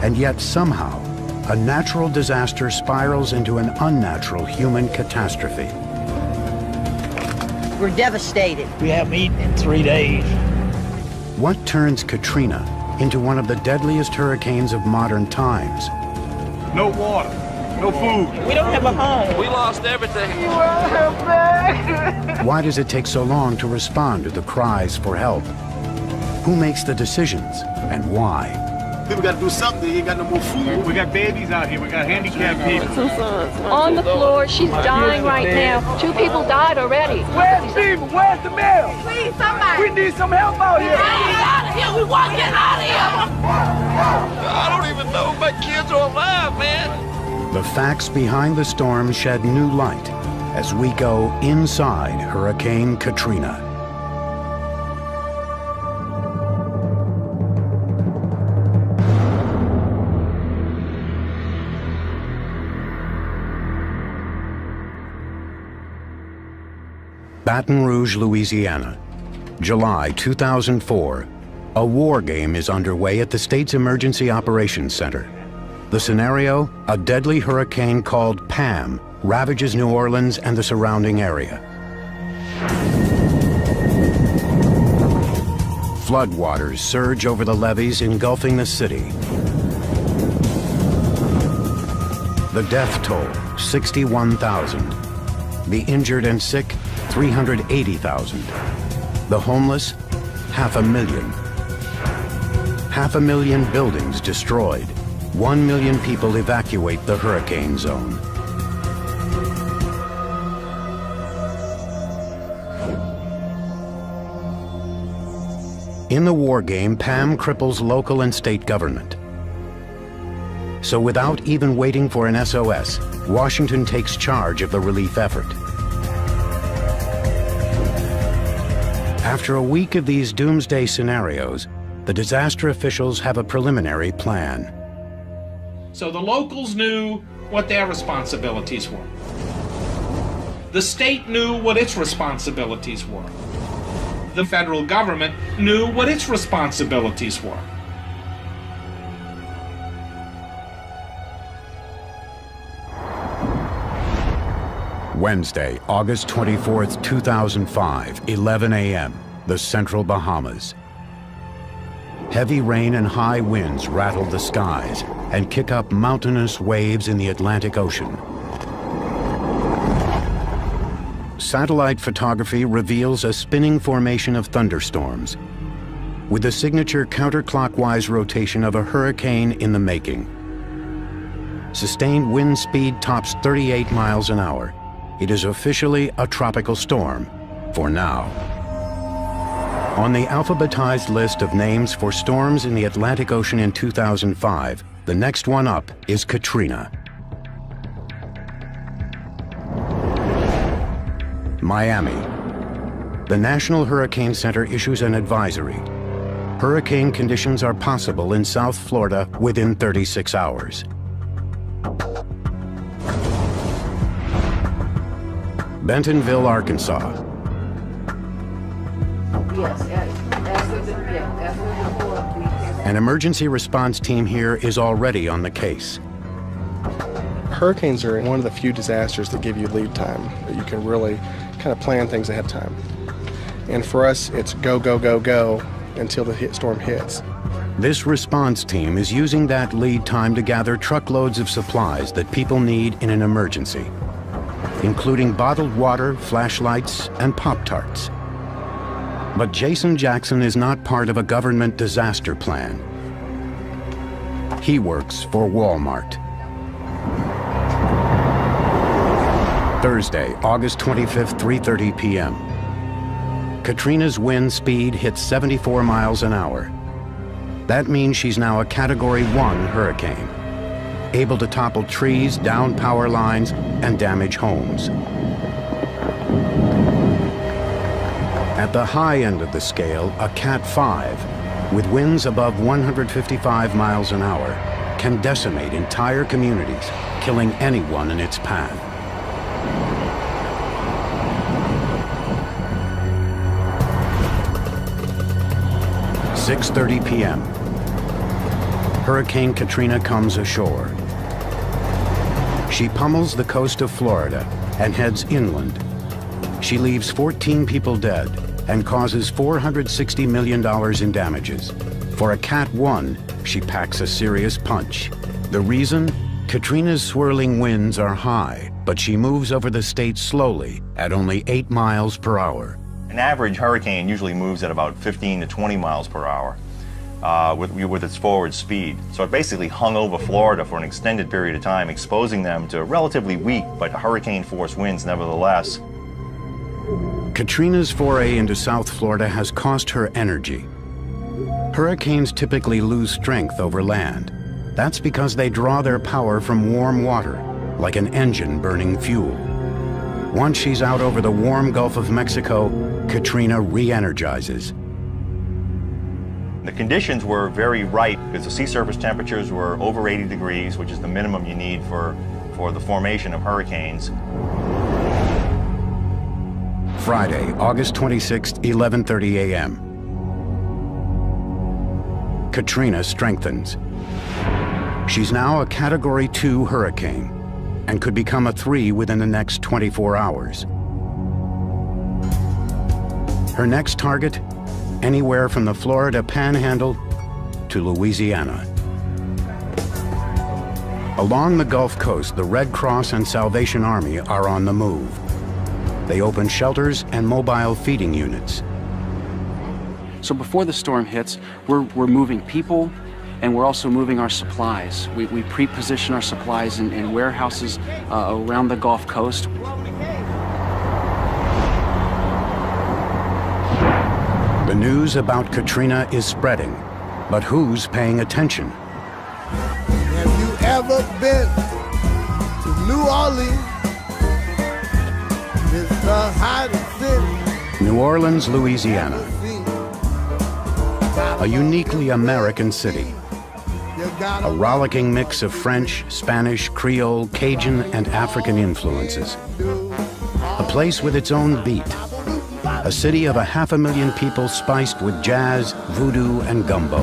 And yet somehow, a natural disaster spirals into an unnatural human catastrophe. We're devastated. We haven't eaten in 3 days. What turns Katrina into one of the deadliest hurricanes of modern times? No water, no food. We don't have a home. We lost everything. Why does it take so long to respond to the cries for help? Who makes the decisions and why? People got to do something. They ain't got no more food. We got babies out here. We got handicapped people. On the floor, she's dying right now. 2 people died already. Where's Steve? Where's the mail? Please, somebody. We need some help out here. Get out of here. We want to get out of here. I don't even know if my kids are alive, man. The facts behind the storm shed new light as we go inside Hurricane Katrina. Baton Rouge, Louisiana, July 2004. A war game is underway at the state's Emergency Operations Center. The scenario, a deadly hurricane called Pam ravages New Orleans and the surrounding area. Floodwaters surge over the levees, engulfing the city. The death toll, 61,000. The injured and sick, 380,000. The homeless, 500,000. 500,000 buildings destroyed. 1 million people evacuate the hurricane zone. In the war game, Pam cripples local and state government. So without even waiting for an SOS, Washington takes charge of the relief effort. After a week of these doomsday scenarios, the disaster officials have a preliminary plan. So the locals knew what their responsibilities were. The state knew what its responsibilities were. The federal government knew what its responsibilities were. Wednesday, August 24th, 2005, 11 a.m., the Central Bahamas. Heavy rain and high winds rattle the skies and kick up mountainous waves in the Atlantic Ocean. Satellite photography reveals a spinning formation of thunderstorms, with the signature counterclockwise rotation of a hurricane in the making. Sustained wind speed tops 38 miles an hour. It is officially a tropical storm, for now. On the alphabetized list of names for storms in the Atlantic Ocean in 2005, the next one up is Katrina. Miami. The National Hurricane Center issues an advisory. Hurricane conditions are possible in South Florida within 36 hours. Bentonville, Arkansas. An emergency response team here is already on the case. Hurricanes are one of the few disasters that give you lead time, that you can really kind of plan things ahead of time. And for us, it's go, go, go, go until the storm hits. This response team is using that lead time to gather truckloads of supplies that people need in an emergency, including bottled water, flashlights, and Pop-Tarts. But Jason Jackson is not part of a government disaster plan. He works for Walmart. Thursday, August 25th, 3:30 p.m. Katrina's wind speed hits 74 miles an hour. That means she's now a Category 1 hurricane, able to topple trees, down power lines, and damage homes. At the high end of the scale, a Cat 5, with winds above 155 miles an hour, can decimate entire communities, killing anyone in its path. (6:30 p.m.) Hurricane Katrina comes ashore. She pummels the coast of Florida and heads inland. She leaves 14 people dead and causes $460 million in damages. For a Cat 1, she packs a serious punch. The reason? Katrina's swirling winds are high, but she moves over the state slowly at only 8 miles per hour. An average hurricane usually moves at about 15 to 20 miles per hour with its forward speed. So it basically hung over Florida for an extended period of time, exposing them to relatively weak but hurricane-force winds nevertheless. Katrina's foray into South Florida has cost her energy. Hurricanes typically lose strength over land. That's because they draw their power from warm water, like an engine burning fuel. Once she's out over the warm Gulf of Mexico, Katrina re-energizes. The conditions were very right because the sea surface temperatures were over 80 degrees, which is the minimum you need for the formation of hurricanes. Friday, August 26, 11:30 a.m. Katrina strengthens. She's now a Category 2 hurricane and could become a 3 within the next 24 hours. Her next target? Anywhere from the Florida Panhandle to Louisiana. Along the Gulf Coast, the Red Cross and Salvation Army are on the move. They open shelters and mobile feeding units. So before the storm hits, we're moving people, and we're also moving our supplies. We pre-position our supplies in warehouses around the Gulf Coast. The news about Katrina is spreading, but who's paying attention? Have you ever been to New Orleans? It's the hottest city. New Orleans, Louisiana. A uniquely American city. A rollicking mix of French, Spanish, Creole, Cajun, and African influences. A place with its own beat. A city of 500,000 people spiced with jazz, voodoo, and gumbo.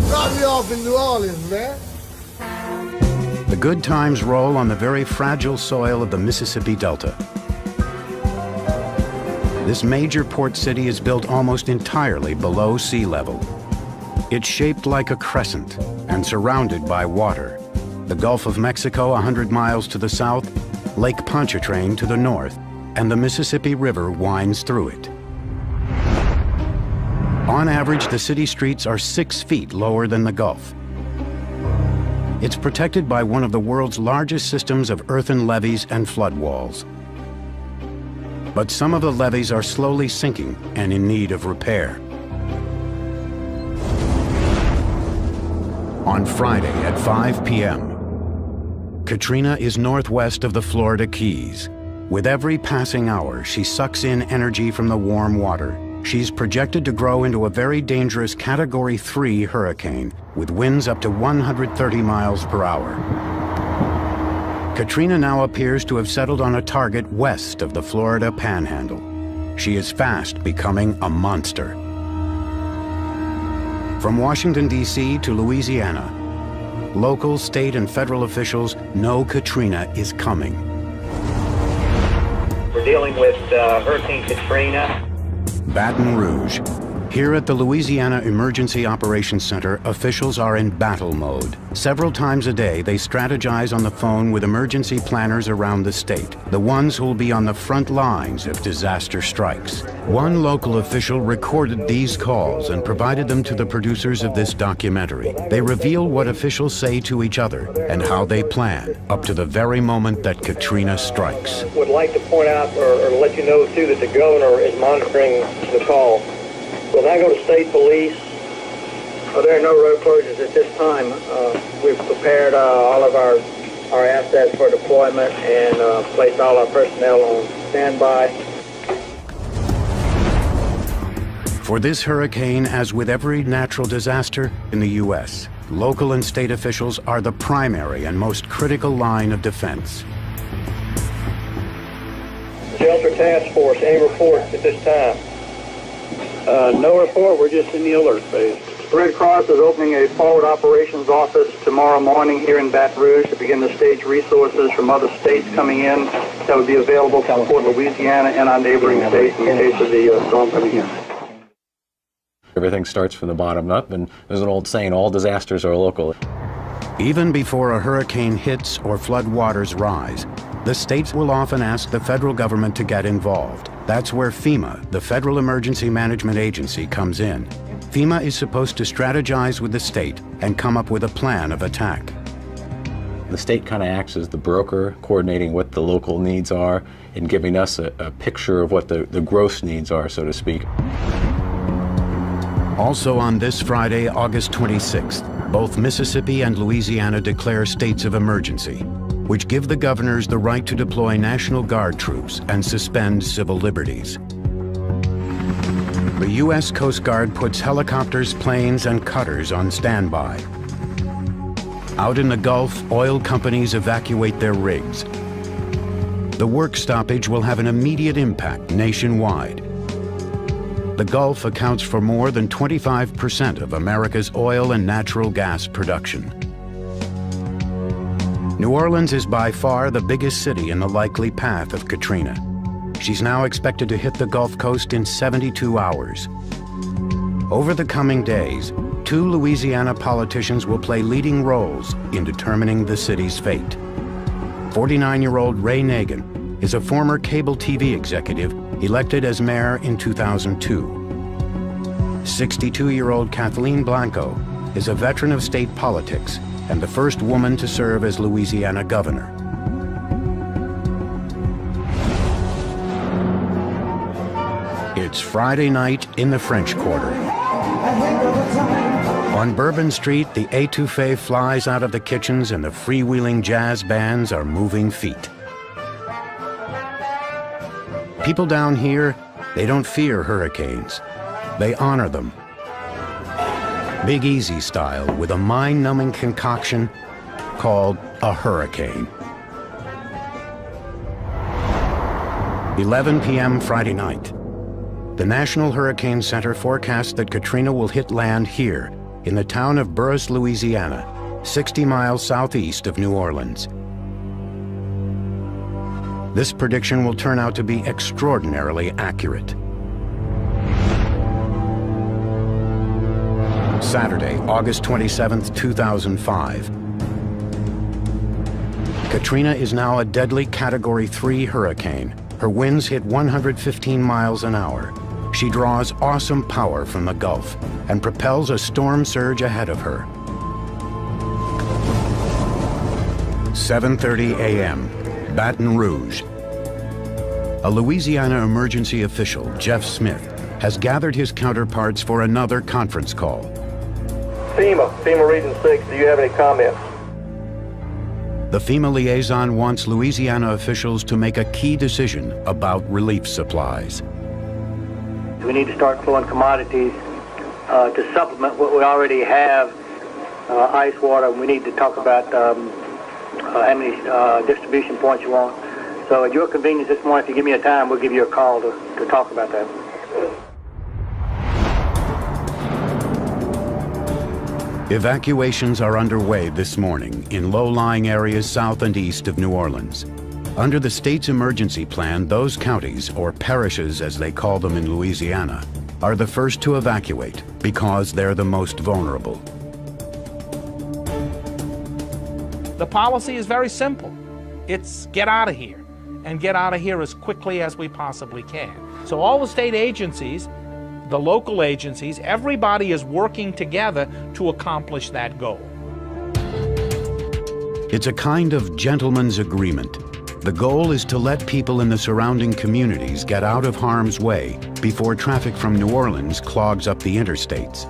Drop me off in New Orleans, man. The good times roll on the very fragile soil of the Mississippi Delta. This major port city is built almost entirely below sea level. It's shaped like a crescent and surrounded by water. The Gulf of Mexico 100 miles to the south, Lake Pontchartrain to the north, and the Mississippi River winds through it. On average, the city streets are 6 feet lower than the Gulf. It's protected by one of the world's largest systems of earthen levees and flood walls. But some of the levees are slowly sinking and in need of repair. On Friday at 5 p.m., Katrina is northwest of the Florida Keys. With every passing hour, she sucks in energy from the warm water. She's projected to grow into a very dangerous Category 3 hurricane with winds up to 130 miles per hour. Katrina now appears to have settled on a target west of the Florida Panhandle. She is fast becoming a monster. From Washington, D.C. to Louisiana, local, state, and federal officials know Katrina is coming. We're dealing with Hurricane Katrina. Baton Rouge. Here at the Louisiana Emergency Operations Center, officials are in battle mode. Several times a day, they strategize on the phone with emergency planners around the state, the ones who'll be on the front lines if disaster strikes. One local official recorded these calls and provided them to the producers of this documentary. They reveal what officials say to each other and how they plan, up to the very moment that Katrina strikes. Would like to point out or let you know, too, that the governor is monitoring the call. We'll now go to state police. There are no road closures at this time. We've prepared all of our assets for deployment and placed all our personnel on standby. For this hurricane, as with every natural disaster in the U.S., local and state officials are the primary and most critical line of defense. Shelter Task Force, any reports at this time? No report. We're just in the alert phase. The Red Cross is opening a forward operations office tomorrow morning here in Baton Rouge to begin to stage resources from other states coming in that would be available to support Louisiana and our neighboring states in case of the storm coming in. Everything starts from the bottom up, and there's an old saying, all disasters are local. Even before a hurricane hits or flood waters rise, the states will often ask the federal government to get involved. That's where FEMA, the Federal Emergency Management Agency, comes in. FEMA is supposed to strategize with the state and come up with a plan of attack. The state kind of acts as the broker, coordinating what the local needs are and giving us a picture of what the gross needs are, so to speak. Also on this Friday, August 26th, both Mississippi and Louisiana declare states of emergency, which give the governors the right to deploy National Guard troops and suspend civil liberties. The U.S. Coast Guard puts helicopters, planes, and cutters on standby. Out in the Gulf, oil companies evacuate their rigs. The work stoppage will have an immediate impact nationwide. The Gulf accounts for more than 25% of America's oil and natural gas production. New Orleans is by far the biggest city in the likely path of Katrina. She's now expected to hit the Gulf Coast in 72 hours. Over the coming days, 2 Louisiana politicians will play leading roles in determining the city's fate. 49-year-old Ray Nagin is a former cable TV executive elected as mayor in 2002. 62-year-old Kathleen Blanco is a veteran of state politics and the first woman to serve as Louisiana governor. It's Friday night in the French Quarter. On Bourbon Street, the étouffée flies out of the kitchens and the freewheeling jazz bands are moving feet. People down here, they don't fear hurricanes. They honor them. Big Easy style, with a mind-numbing concoction called a hurricane. 11 p.m. Friday night. The National Hurricane Center forecasts that Katrina will hit land here in the town of Burris, Louisiana, 60 miles southeast of New Orleans. This prediction will turn out to be extraordinarily accurate. Saturday, August 27th, 2005. Katrina is now a deadly Category 3 hurricane. Her winds hit 115 miles an hour. She draws awesome power from the Gulf and propels a storm surge ahead of her. 7:30 a.m., Baton Rouge. A Louisiana emergency official, Jeff Smith, has gathered his counterparts for another conference call. FEMA Region 6, do you have any comments? The FEMA liaison wants Louisiana officials to make a key decision about relief supplies. We need to start flowing commodities to supplement what we already have, ice water. We need to talk about how many distribution points you want. So at your convenience this morning, if you give me a time, we'll give you a call to talk about that. Evacuations are underway this morning in low-lying areas south and east of New Orleans. Under the state's emergency plan, those counties, or parishes as they call them in Louisiana, are the first to evacuate because they're the most vulnerable. The policy is very simple. It's get out of here, and get out of here as quickly as we possibly can. So all the state agencies, the local agencies, everybody is working together to accomplish that goal. It's a kind of gentleman's agreement. The goal is to let people in the surrounding communities get out of harm's way before traffic from New Orleans clogs up the interstates.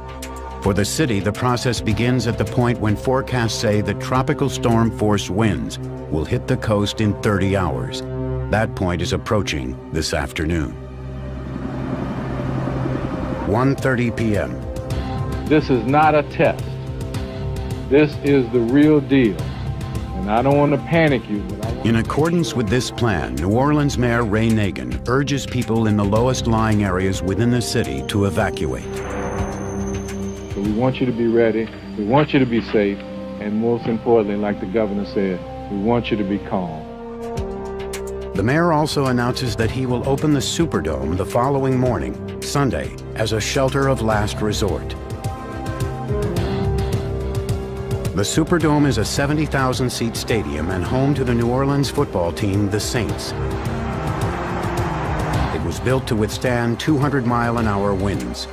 For the city, the process begins at the point when forecasts say that tropical storm force winds will hit the coast in 30 hours. That point is approaching this afternoon. 1:30 p.m. This is not a test. This is the real deal. And I don't want to panic you, but in accordance with this plan, New Orleans Mayor Ray Nagin urges people in the lowest lying areas within the city to evacuate. So we want you to be ready, we want you to be safe, and most importantly, like the governor said, we want you to be calm. The mayor also announces that he will open the Superdome the following morning, Sunday, as a shelter of last resort. The Superdome is a 70,000-seat stadium and home to the New Orleans football team, the Saints. It was built to withstand 200-mile-an-hour winds.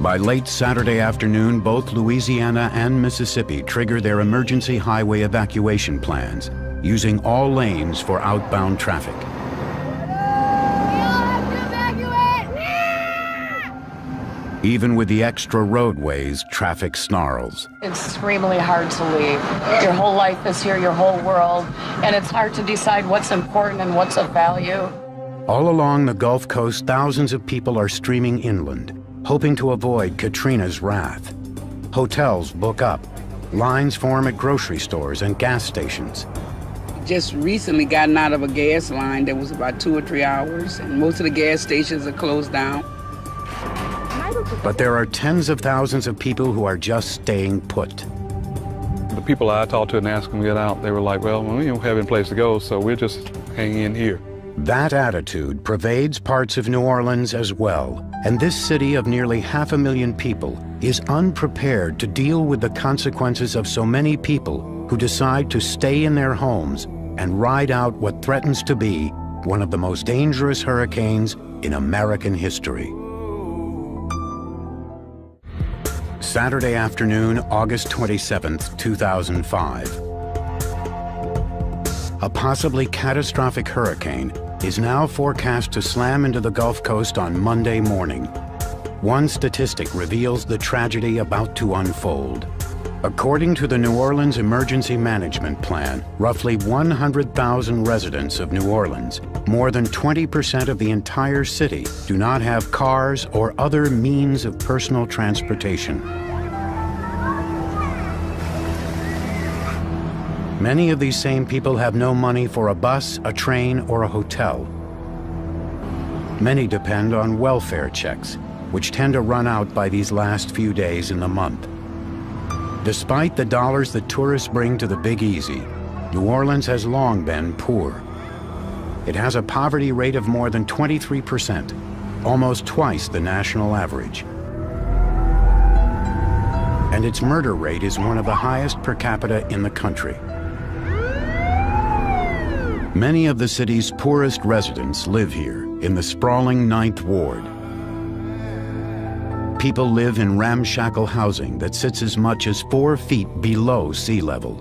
By late Saturday afternoon, both Louisiana and Mississippi triggered their emergency highway evacuation plans, using all lanes for outbound traffic. Even with the extra roadways, traffic snarls. It's extremely hard to leave. Your whole life is here, your whole world, and it's hard to decide what's important and what's of value. All along the Gulf Coast, thousands of people are streaming inland, hoping to avoid Katrina's wrath. Hotels book up. Lines form at grocery stores and gas stations. Just recently gotten out of a gas line that was about 2 or 3 hours, and most of the gas stations are closed down. But there are tens of thousands of people who are just staying put. The people I talked to and asked them to get out, they were like, well, we don't have any place to go, so we're just hanging in here. That attitude pervades parts of New Orleans as well, and this city of nearly 500,000 people is unprepared to deal with the consequences of so many people who decide to stay in their homes and ride out what threatens to be one of the most dangerous hurricanes in American history. Saturday afternoon, August 27th, 2005. A possibly catastrophic hurricane is now forecast to slam into the Gulf Coast on Monday morning. One statistic reveals the tragedy about to unfold. According to the New Orleans Emergency Management Plan, roughly 100,000 residents of New Orleans, more than 20% of the entire city, do not have cars or other means of personal transportation. Many of these same people have no money for a bus, a train, or a hotel. Many depend on welfare checks, which tend to run out by these last few days in the month. Despite the dollars that tourists bring to the Big Easy, New Orleans has long been poor. It has a poverty rate of more than 23%, almost twice the national average. And its murder rate is one of the highest per capita in the country. Many of the city's poorest residents live here in the sprawling 9th Ward. People live in ramshackle housing that sits as much as 4 feet below sea level.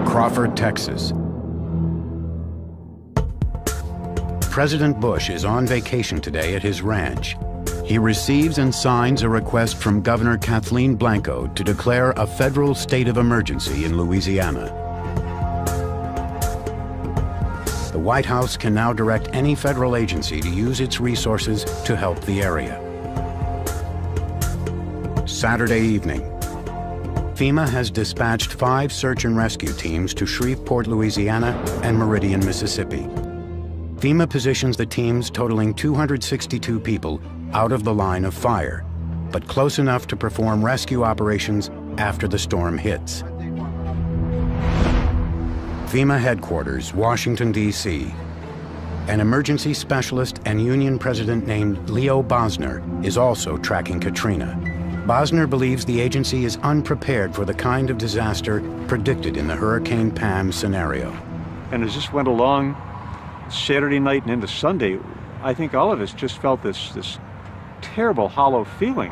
Crawford, Texas. President Bush is on vacation today at his ranch. He receives and signs a request from Governor Kathleen Blanco to declare a federal state of emergency in Louisiana. The White House can now direct any federal agency to use its resources to help the area. Saturday evening, FEMA has dispatched 5 search and rescue teams to Shreveport, Louisiana, and Meridian, Mississippi. FEMA positions the teams totaling 262 people out of the line of fire, but close enough to perform rescue operations after the storm hits. FEMA headquarters, Washington, D.C. An emergency specialist and union president named Leo Bosner is also tracking Katrina. Bosner believes the agency is unprepared for the kind of disaster predicted in the Hurricane Pam scenario. And as this went along Saturday night and into Sunday, I think all of us just felt this terrible, hollow feeling.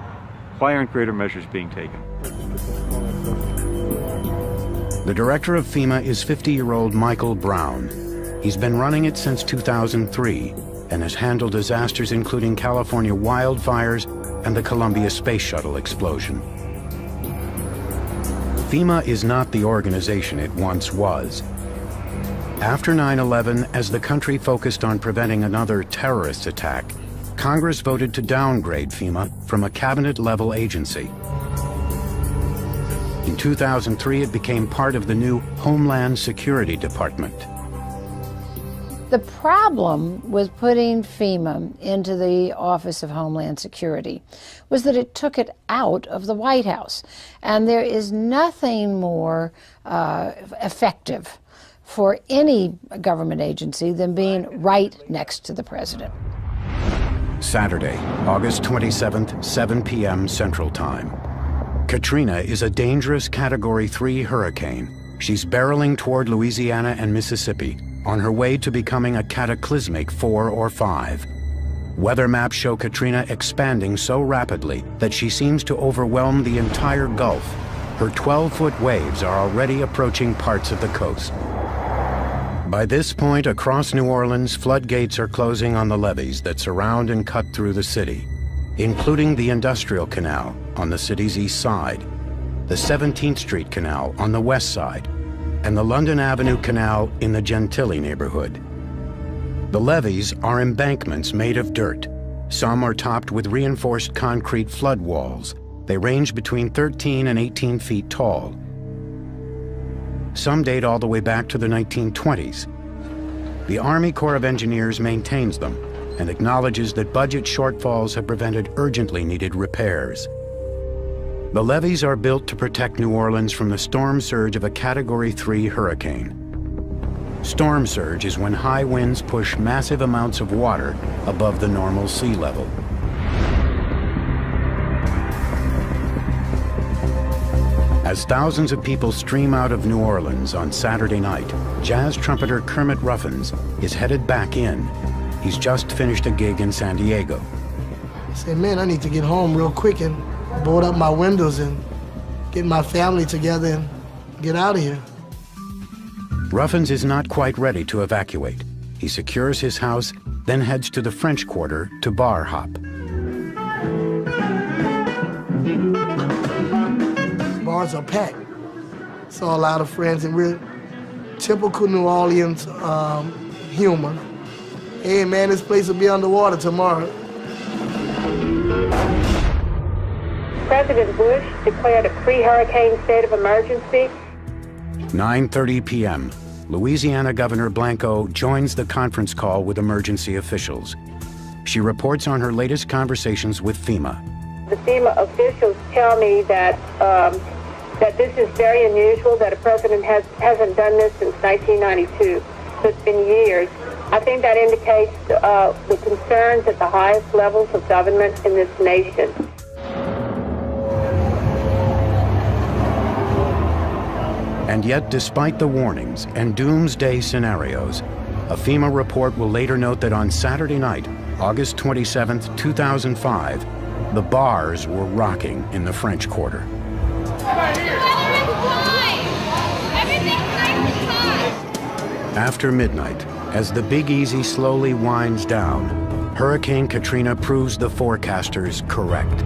Why aren't greater measures being taken? The director of FEMA is 50-year-old Michael Brown. He's been running it since 2003 and has handled disasters including California wildfires and the Columbia Space Shuttle explosion. FEMA is not the organization it once was. After 9/11, as the country focused on preventing another terrorist attack, Congress voted to downgrade FEMA from a cabinet-level agency. In 2003, it became part of the new Homeland Security Department. The problem with putting FEMA into the Office of Homeland Security was that it took it out of the White House. And there is nothing more effective for any government agency than being right next to the president. Saturday, August 27th, 7 p.m. Central Time. Katrina is a dangerous Category 3 hurricane. She's barreling toward Louisiana and Mississippi, on her way to becoming a cataclysmic 4 or 5. Weather maps show Katrina expanding so rapidly that she seems to overwhelm the entire Gulf. Her 12-foot waves are already approaching parts of the coast. By this point, across New Orleans, floodgates are closing on the levees that surround and cut through the city, including the Industrial Canal on the city's east side, the 17th Street Canal on the west side, and the London Avenue Canal in the Gentilly neighborhood. The levees are embankments made of dirt. Some are topped with reinforced concrete flood walls. They range between 13 and 18 feet tall. Some date all the way back to the 1920s. The Army Corps of Engineers maintains them and acknowledges that budget shortfalls have prevented urgently needed repairs. The levees are built to protect New Orleans from the storm surge of a Category 3 hurricane. Storm surge is when high winds push massive amounts of water above the normal sea level. As thousands of people stream out of New Orleans on Saturday night, jazz trumpeter Kermit Ruffins is headed back in. He's just finished a gig in San Diego. I said, man, I need to get home real quick and board up my windows and get my family together and get out of here. Ruffins is not quite ready to evacuate. He secures his house, then heads to the French Quarter to bar hop. Bars are packed. Saw a lot of friends, and we're typical New Orleans humor. Hey man, this place will be underwater tomorrow. President Bush declared a pre-hurricane state of emergency. 9:30 p.m. Louisiana Governor Blanco joins the conference call with emergency officials. She reports on her latest conversations with FEMA. The FEMA officials tell me that that this is very unusual, that a president hasn't done this since 1992. So it's been years. I think that indicates the concerns at the highest levels of government in this nation. And yet, despite the warnings and doomsday scenarios, a FEMA report will later note that on Saturday night, August 27, 2005, the bars were rocking in the French Quarter. After midnight, as the Big Easy slowly winds down, Hurricane Katrina proves the forecasters correct.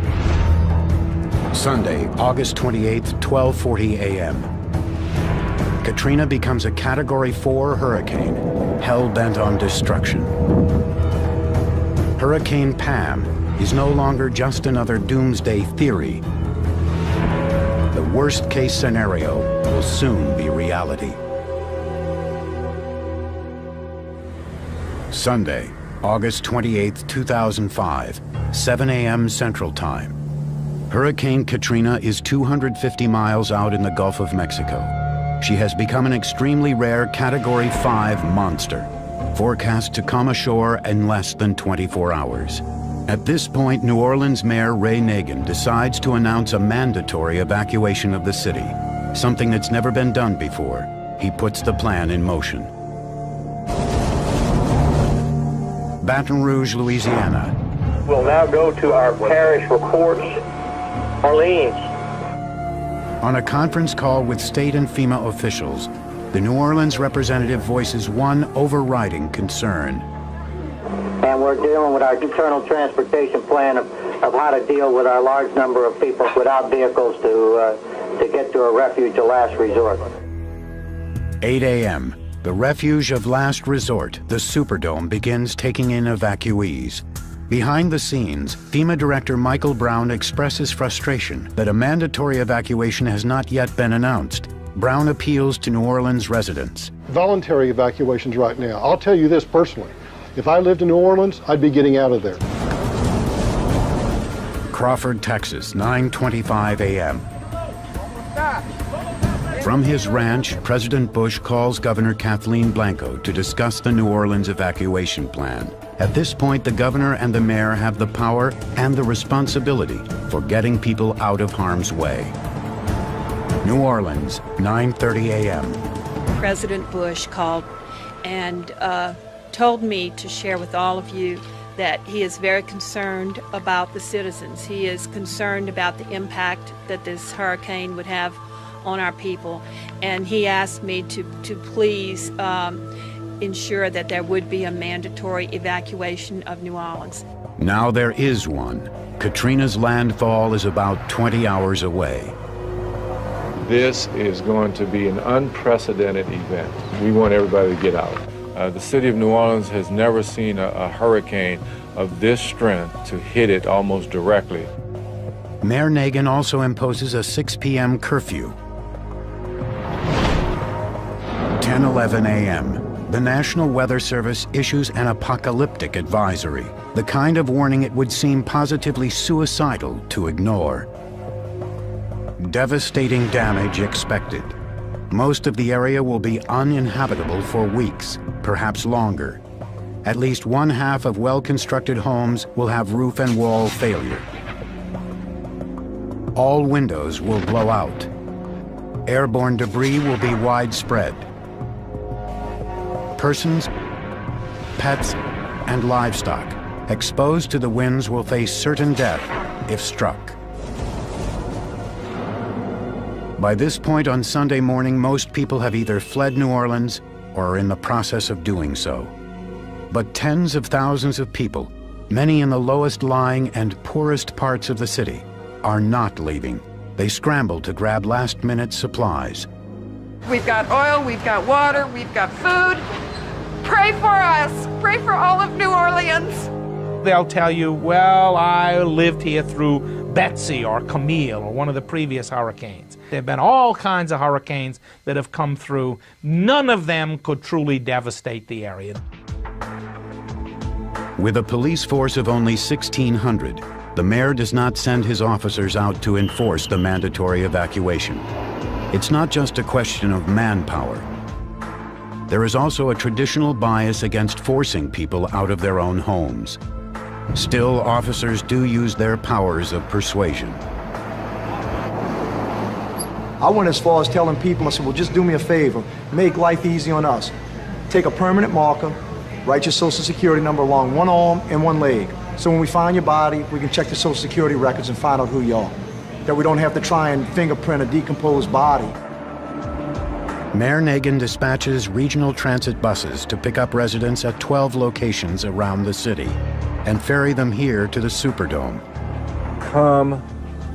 Sunday, August 28, 12:40 a.m. Katrina becomes a Category 4 hurricane, hell-bent on destruction. Hurricane Pam is no longer just another doomsday theory. The worst-case scenario will soon be reality. Sunday, August 28, 2005, 7 a.m. Central Time. Hurricane Katrina is 250 miles out in the Gulf of Mexico. She has become an extremely rare Category 5 monster, forecast to come ashore in less than 24 hours. At this point, New Orleans Mayor Ray Nagin decides to announce a mandatory evacuation of the city, something that's never been done before. He puts the plan in motion. Baton Rouge, Louisiana. We'll now go to our parish reports. Orleans. On a conference call with state and FEMA officials, the New Orleans representative voices one overriding concern. And we're dealing with our internal transportation plan of how to deal with our large number of people without vehicles to get to a refuge of last resort. 8 a.m. The refuge of last resort, the Superdome, begins taking in evacuees. Behind the scenes, FEMA Director Michael Brown expresses frustration that a mandatory evacuation has not yet been announced, Brown appeals to New Orleans residents. Voluntary evacuations right now. I'll tell you this personally. If I lived in New Orleans, I'd be getting out of there. Crawford, Texas, 9:25 a.m. From his ranch, President Bush calls Governor Kathleen Blanco to discuss the New Orleans evacuation plan. At this point, the governor and the mayor have the power and the responsibility for getting people out of harm's way. New Orleans, 9:30 a.m. President Bush called and told me to share with all of you that he is very concerned about the citizens. He is concerned about the impact that this hurricane would have on our people, and he asked me to please ensure that there would be a mandatory evacuation of New Orleans. Now there is one. Katrina's landfall is about 20 hours away. This is going to be an unprecedented event. We want everybody to get out. The city of New Orleans has never seen a hurricane of this strength to hit it almost directly. Mayor Nagin also imposes a 6 p.m. curfew. 10:11 a.m. The National Weather Service issues an apocalyptic advisory, the kind of warning it would seem positively suicidal to ignore. Devastating damage expected. Most of the area will be uninhabitable for weeks, perhaps longer. At least one half of well-constructed homes will have roof and wall failure. All windows will blow out. Airborne debris will be widespread. Persons, pets, and livestock exposed to the winds will face certain death if struck. By this point on Sunday morning, most people have either fled New Orleans or are in the process of doing so. But tens of thousands of people, many in the lowest lying and poorest parts of the city, are not leaving. They scramble to grab last-minute supplies. We've got oil, we've got water, we've got food. Pray for us. Pray for all of New Orleans. They'll tell you, well, I lived here through Betsy or Camille or one of the previous hurricanes. There have been all kinds of hurricanes that have come through. None of them could truly devastate the area. With a police force of only 1,600, the mayor does not send his officers out to enforce the mandatory evacuation. It's not just a question of manpower. There is also a traditional bias against forcing people out of their own homes. Still, officers do use their powers of persuasion. I went as far as telling people, I said, well, just do me a favor, make life easy on us. Take a permanent marker, write your social security number along one arm and one leg. So when we find your body, we can check the social security records and find out who you are. That we don't have to try and fingerprint a decomposed body. Mayor Nagin dispatches regional transit buses to pick up residents at 12 locations around the city and ferry them here to the Superdome. Come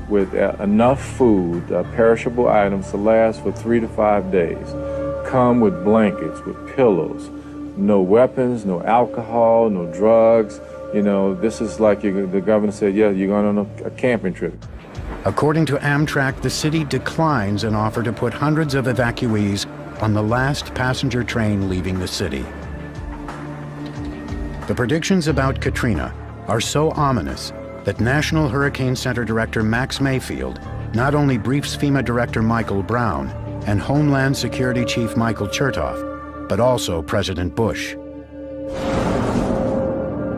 with enough food, perishable items to last for 3 to 5 days. Come with blankets, with pillows, no weapons, no alcohol, no drugs. You know, this is like the governor said, yeah, you're going on a camping trip. According to Amtrak, the city declines an offer to put hundreds of evacuees on the last passenger train leaving the city. The predictions about Katrina are so ominous that National Hurricane Center Director Max Mayfield not only briefs FEMA Director Michael Brown and Homeland Security Chief Michael Chertoff, but also President Bush.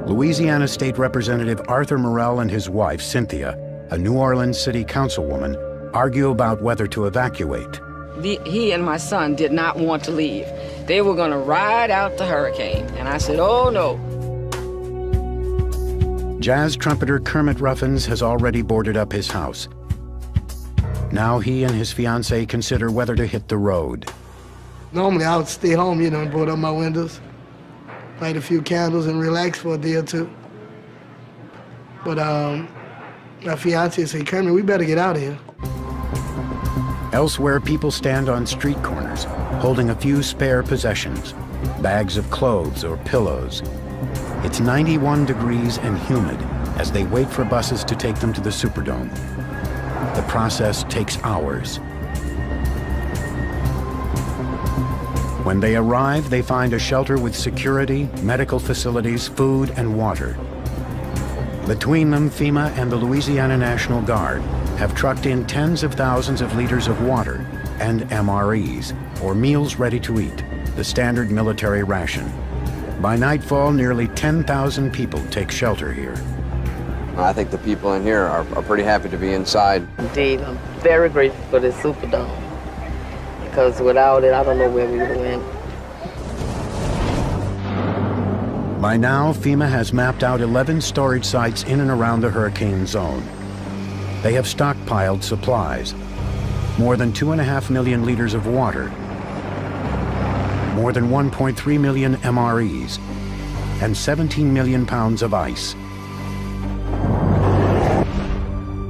Louisiana State Representative Arthur Morell and his wife, Cynthia, a New Orleans City Councilwoman, argue about whether to evacuate. He and my son did not want to leave. They were going to ride out the hurricane. And I said, oh, no. Jazz trumpeter Kermit Ruffins has already boarded up his house. Now he and his fiancée consider whether to hit the road. Normally I would stay home, you know, and board up my windows, light a few candles and relax for a day or two. But my fiancée said, Kermit, we better get out of here. Elsewhere, people stand on street corners, holding a few spare possessions, bags of clothes or pillows. It's 91 degrees and humid as they wait for buses to take them to the Superdome. The process takes hours. When they arrive, they find a shelter with security, medical facilities, food, and water. Between them, FEMA and the Louisiana National Guard have trucked in tens of thousands of liters of water and MREs, or meals ready to eat, the standard military ration. By nightfall, nearly 10,000 people take shelter here. I think the people in here are pretty happy to be inside. Indeed, I'm very grateful for this Superdome, because without it, I don't know where we would have went. By now, FEMA has mapped out 11 storage sites in and around the hurricane zone. They have stockpiled supplies, more than 2.5 million liters of water, more than 1.3 million MREs, and 17 million pounds of ice.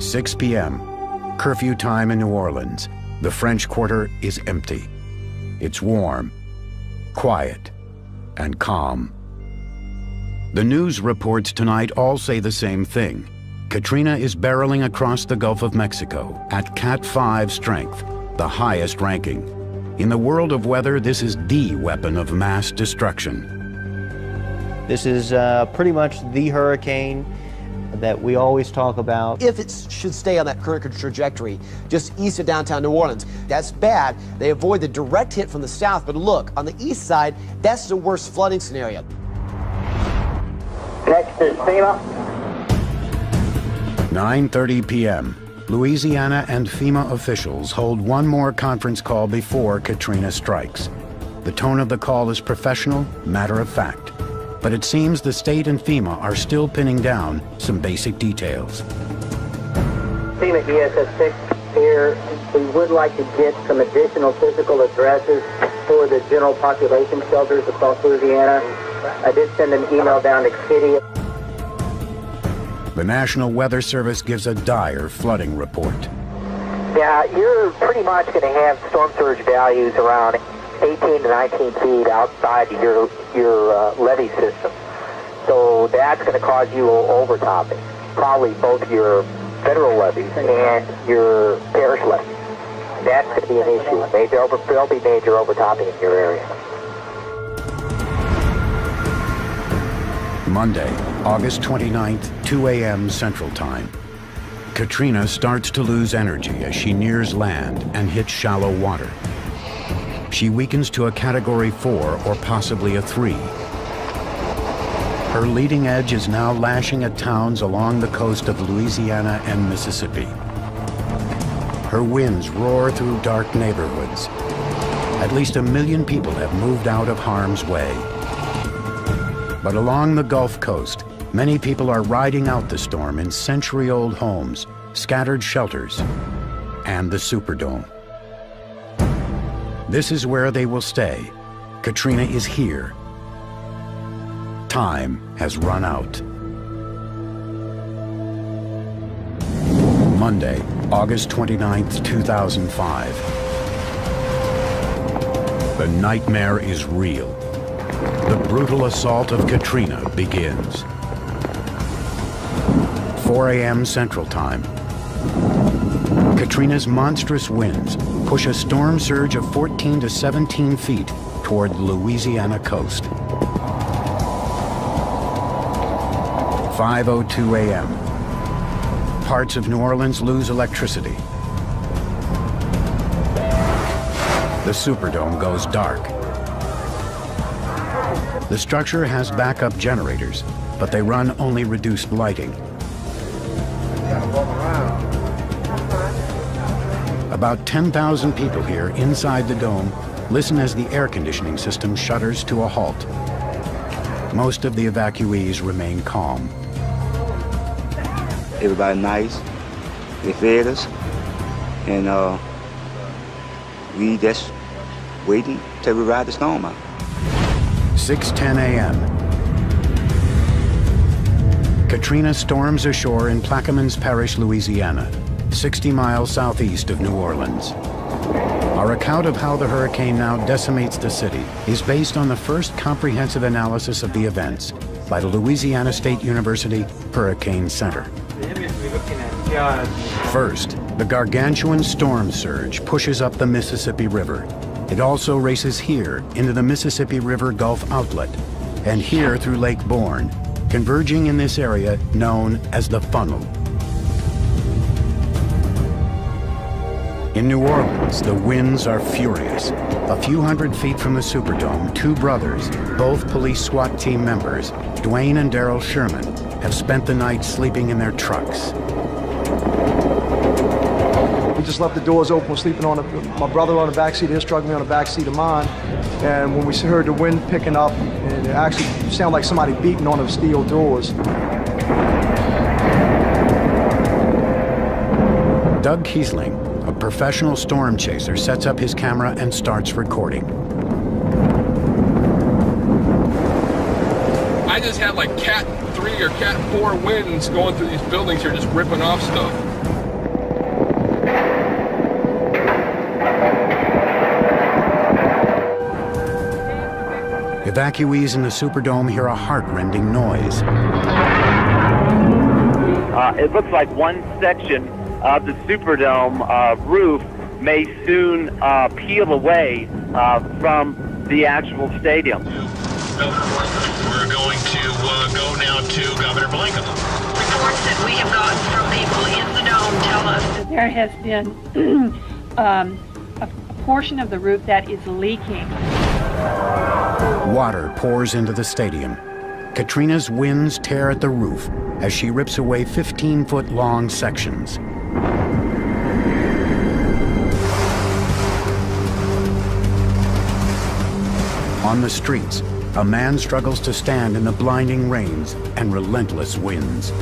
6 p.m., curfew time in New Orleans. The French Quarter is empty. It's warm, quiet, and calm. The news reports tonight all say the same thing. Katrina is barreling across the Gulf of Mexico at Cat 5 strength, the highest ranking. In the world of weather, this is the weapon of mass destruction. This is pretty much the hurricane that we always talk about. If it should stay on that current trajectory, just east of downtown New Orleans, that's bad. They avoid the direct hit from the south, but look, on the east side, that's the worst flooding scenario. Next is FEMA. 9:30 p.m. Louisiana and FEMA officials hold one more conference call before Katrina strikes. The tone of the call is professional, matter of fact. But it seems the state and FEMA are still pinning down some basic details. FEMA ESS 6 here. We would like to get some additional physical addresses for the general population shelters across Louisiana. I did send an email down to Kitty. The National Weather Service gives a dire flooding report. Yeah, you're pretty much going to have storm surge values around 18 to 19 feet outside your levee system. So that's going to cause you overtopping, probably both your federal levees and your parish levees. That's going to be an issue. There'll be major overtopping in your area. Monday, August 29th, 2 a.m. Central Time. Katrina starts to lose energy as she nears land and hits shallow water. She weakens to a Category 4 or possibly a 3. Her leading edge is now lashing at towns along the coast of Louisiana and Mississippi. Her winds roar through dark neighborhoods. At least 1 million people have moved out of harm's way. But along the Gulf Coast, many people are riding out the storm in century-old homes, scattered shelters, and the Superdome. This is where they will stay. Katrina is here. Time has run out. Monday, August 29th, 2005. The nightmare is real. The brutal assault of Katrina begins. 4 a.m. Central Time. Katrina's monstrous winds push a storm surge of 14 to 17 feet toward the Louisiana coast. 5:02 a.m. Parts of New Orleans lose electricity. The Superdome goes dark. The structure has backup generators, but they run only reduced lighting. About 10,000 people here inside the dome listen as the air conditioning system shudders to a halt. Most of the evacuees remain calm. Everybody nice. They fed us, and we just waiting till we ride the storm out. 6:10 a.m. Katrina storms ashore in Plaquemines Parish, Louisiana, 60 miles southeast of New Orleans. Our account of how the hurricane now decimates the city is based on the first comprehensive analysis of the events by the Louisiana State University Hurricane Center. First, the gargantuan storm surge pushes up the Mississippi River. It also races here into the Mississippi River Gulf outlet, and here through Lake Bourne, converging in this area known as the Funnel. In New Orleans, the winds are furious. A few hundred feet from the Superdome, two brothers, both police SWAT team members, Dwayne and Daryl Sherman, have spent the night sleeping in their trucks. We just left the doors open. We're sleeping on my brother on the back seat of his truck, me on the back seat of mine. And when we heard the wind picking up, and it actually sounded like somebody beating on the steel doors. Doug Kiesling, a professional storm chaser, sets up his camera and starts recording. I just had like Cat 3 or Cat 4 winds going through these buildings here, just ripping off stuff. Evacuees in the Superdome hear a heart-rending noise. It looks like one section of the Superdome roof may soon peel away from the actual stadium. We're going to go now to Governor Blankham. Reports that we have gotten from people in the dome tell us that there has been a portion of the roof that is leaking. Water pours into the stadium. Katrina's winds tear at the roof as she rips away 15-foot-long sections. On the streets, a man struggles to stand in the blinding rains and relentless winds.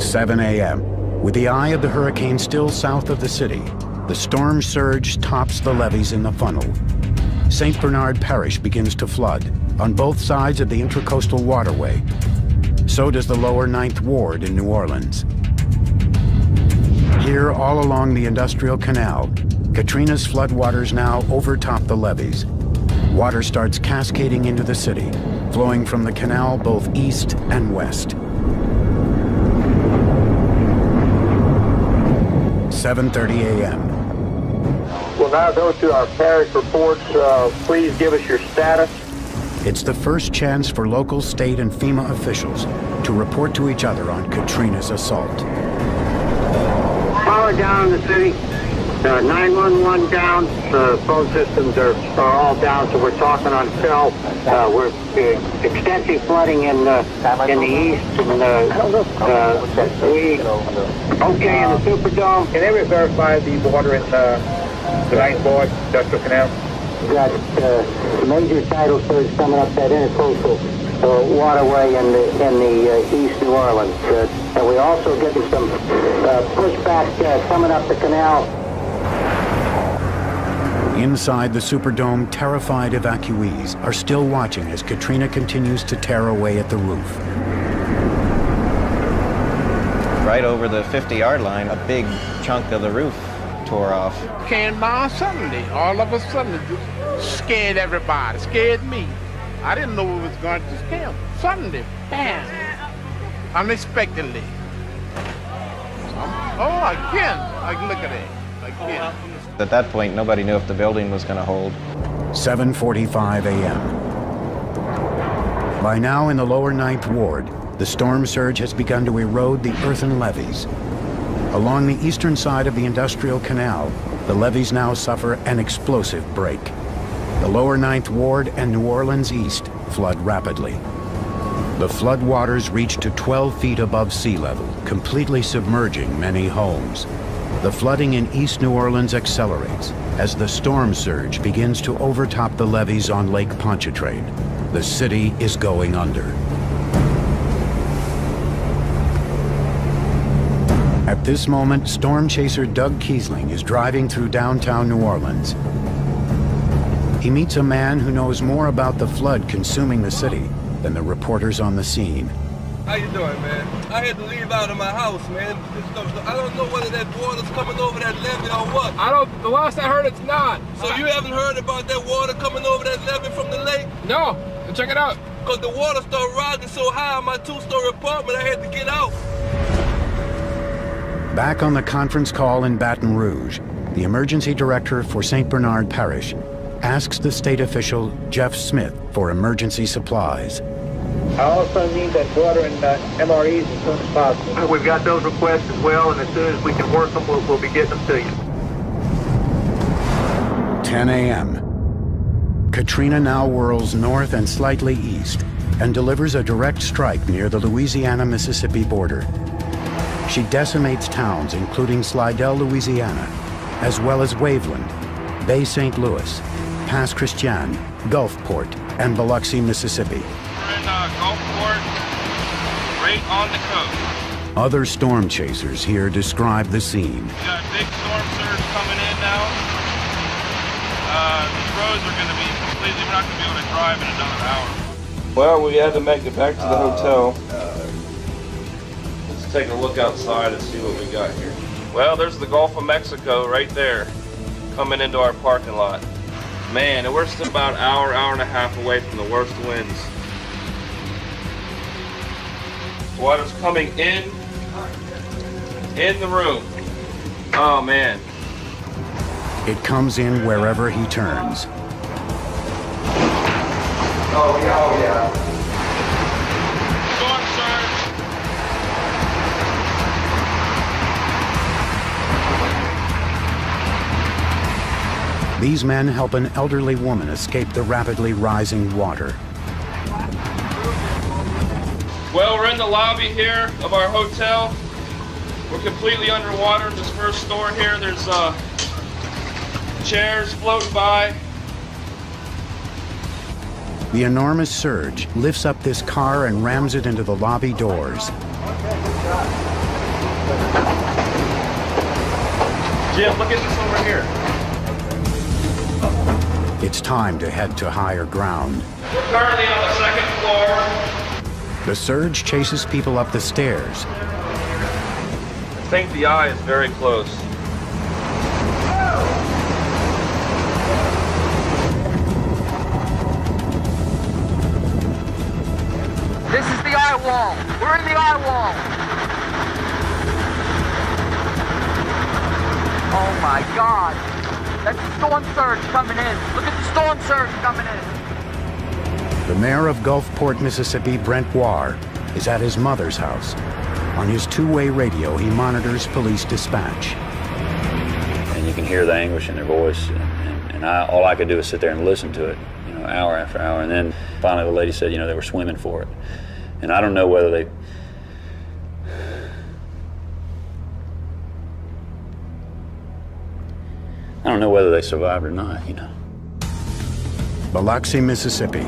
7 a.m. With the eye of the hurricane still south of the city, the storm surge tops the levees in the Funnel. St. Bernard Parish begins to flood on both sides of the Intracoastal Waterway. So does the lower 9th Ward in New Orleans. Here, all along the Industrial Canal, Katrina's floodwaters now overtop the levees. Water starts cascading into the city, flowing from the canal both east and west. 7:30 a.m. We'll now go to our parish reports. Please give us your status. It's the first chance for local, state, and FEMA officials to report to each other on Katrina's assault. Power down in the city. 911 down. The phone systems are all down, so we're talking on cell. We're extensive flooding in the east. Okay, in the Superdome. Can they verify the water in the 9th Ward, Industrial Canal? We've got major tidal surge coming up that intercoastal waterway in the East New Orleans. And we also getting some pushback coming up the canal. Inside the Superdome, terrified evacuees are still watching as Katrina continues to tear away at the roof. Right over the 50-yard line, a big chunk of the roof tore off. Came down suddenly. All of a sudden, it just scared everybody, scared me. I didn't know it was going to scare. Suddenly, bam, unexpectedly. Again, like, look at it, again. At that point, nobody knew if the building was going to hold. 7:45 a.m. By now in the lower 9th Ward, the storm surge has begun to erode the earthen levees. Along the eastern side of the Industrial Canal, the levees now suffer an explosive break. The lower 9th Ward and New Orleans East flood rapidly. The flood waters reach to 12 feet above sea level, completely submerging many homes. The flooding in East New Orleans accelerates as the storm surge begins to overtop the levees on Lake Pontchartrain. The city is going under. At this moment, storm chaser Doug Kiesling is driving through downtown New Orleans. He meets a man who knows more about the flood consuming the city than the reporters on the scene. How you doing, man? I had to leave out of my house, man. I don't know whether that water's coming over that levee or what. The last I heard, it's not. So you haven't heard about that water coming over that levee from the lake? No, check it out. Because the water started rising so high in my 2-story apartment, I had to get out. Back on the conference call in Baton Rouge, the emergency director for St. Bernard Parish asks the state official Jeff Smith for emergency supplies. I also need that water and MREs as soon as possible. We've got those requests as well, and as soon as we can work them, we'll be getting them to you. 10 a.m. Katrina now whirls north and slightly east and delivers a direct strike near the Louisiana-Mississippi border. She decimates towns including Slidell, Louisiana, as well as Waveland, Bay St. Louis, Pass Christian, Gulfport, and Biloxi, Mississippi. We're in Gulfport, right on the coast. Other storm chasers here describe the scene. We got big storm surge coming in now. These roads are going to be completely, we're not going to be able to drive in another hour. Well, we had to make it back to the hotel. Let's take a look outside and see what we got here. Well, there's the Gulf of Mexico right there, coming into our parking lot. Man, and we're still about an hour, hour and a half away from the worst winds. Water's coming in the room. Oh, man. It comes in wherever he turns. Oh, yeah. Storm surge. These men help an elderly woman escape the rapidly rising water. Well, we're in the lobby here of our hotel. We're completely underwater in this first store here. There's chairs floating by. The enormous surge lifts up this car and rams it into the lobby doors. Jim, look at this over here. It's time to head to higher ground. We're currently on the second floor. The surge chases people up the stairs. I think the eye is very close. This is the eye wall. We're in the eye wall. Oh my God. That's the storm surge coming in. Look at the storm surge coming in. The mayor of Gulfport, Mississippi, Brent Warr, is at his mother's house. On his two-way radio, he monitors police dispatch. And you can hear the anguish in their voice, and all I could do is sit there and listen to it, hour after hour. And then finally the lady said, they were swimming for it. And I don't know whether they... I don't know whether they survived or not, Biloxi, Mississippi.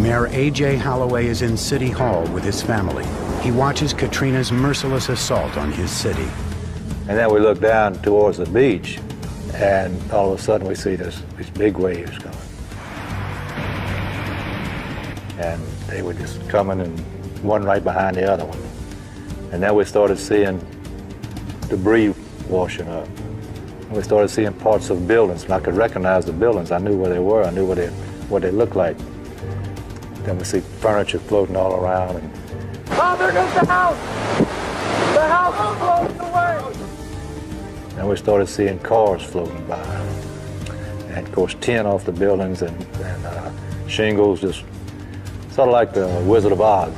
Mayor A.J. Holloway is in City Hall with his family. He watches Katrina's merciless assault on his city. And then we look down towards the beach, and all of a sudden we see these big waves coming. And they were just coming, and one right behind the other one. And then we started seeing debris washing up. And we started seeing parts of buildings, and I could recognize the buildings. I knew where they were. I knew what they looked like. Then we see furniture floating all around. And oh, there goes the house! The house is floating away! And we started seeing cars floating by. And of course, tin off the buildings and shingles, just sort of like the Wizard of Oz,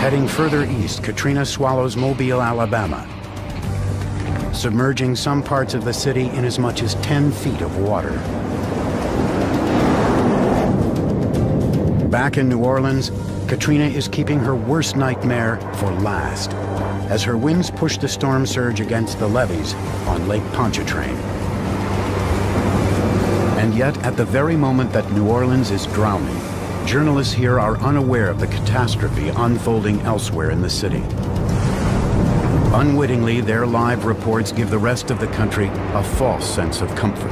Heading further east, Katrina swallows Mobile, Alabama, submerging some parts of the city in as much as 10 feet of water. Back in New Orleans, Katrina is keeping her worst nightmare for last, as her winds push the storm surge against the levees on Lake Pontchartrain. And yet, at the very moment that New Orleans is drowning, journalists here are unaware of the catastrophe unfolding elsewhere in the city. Unwittingly, their live reports give the rest of the country a false sense of comfort.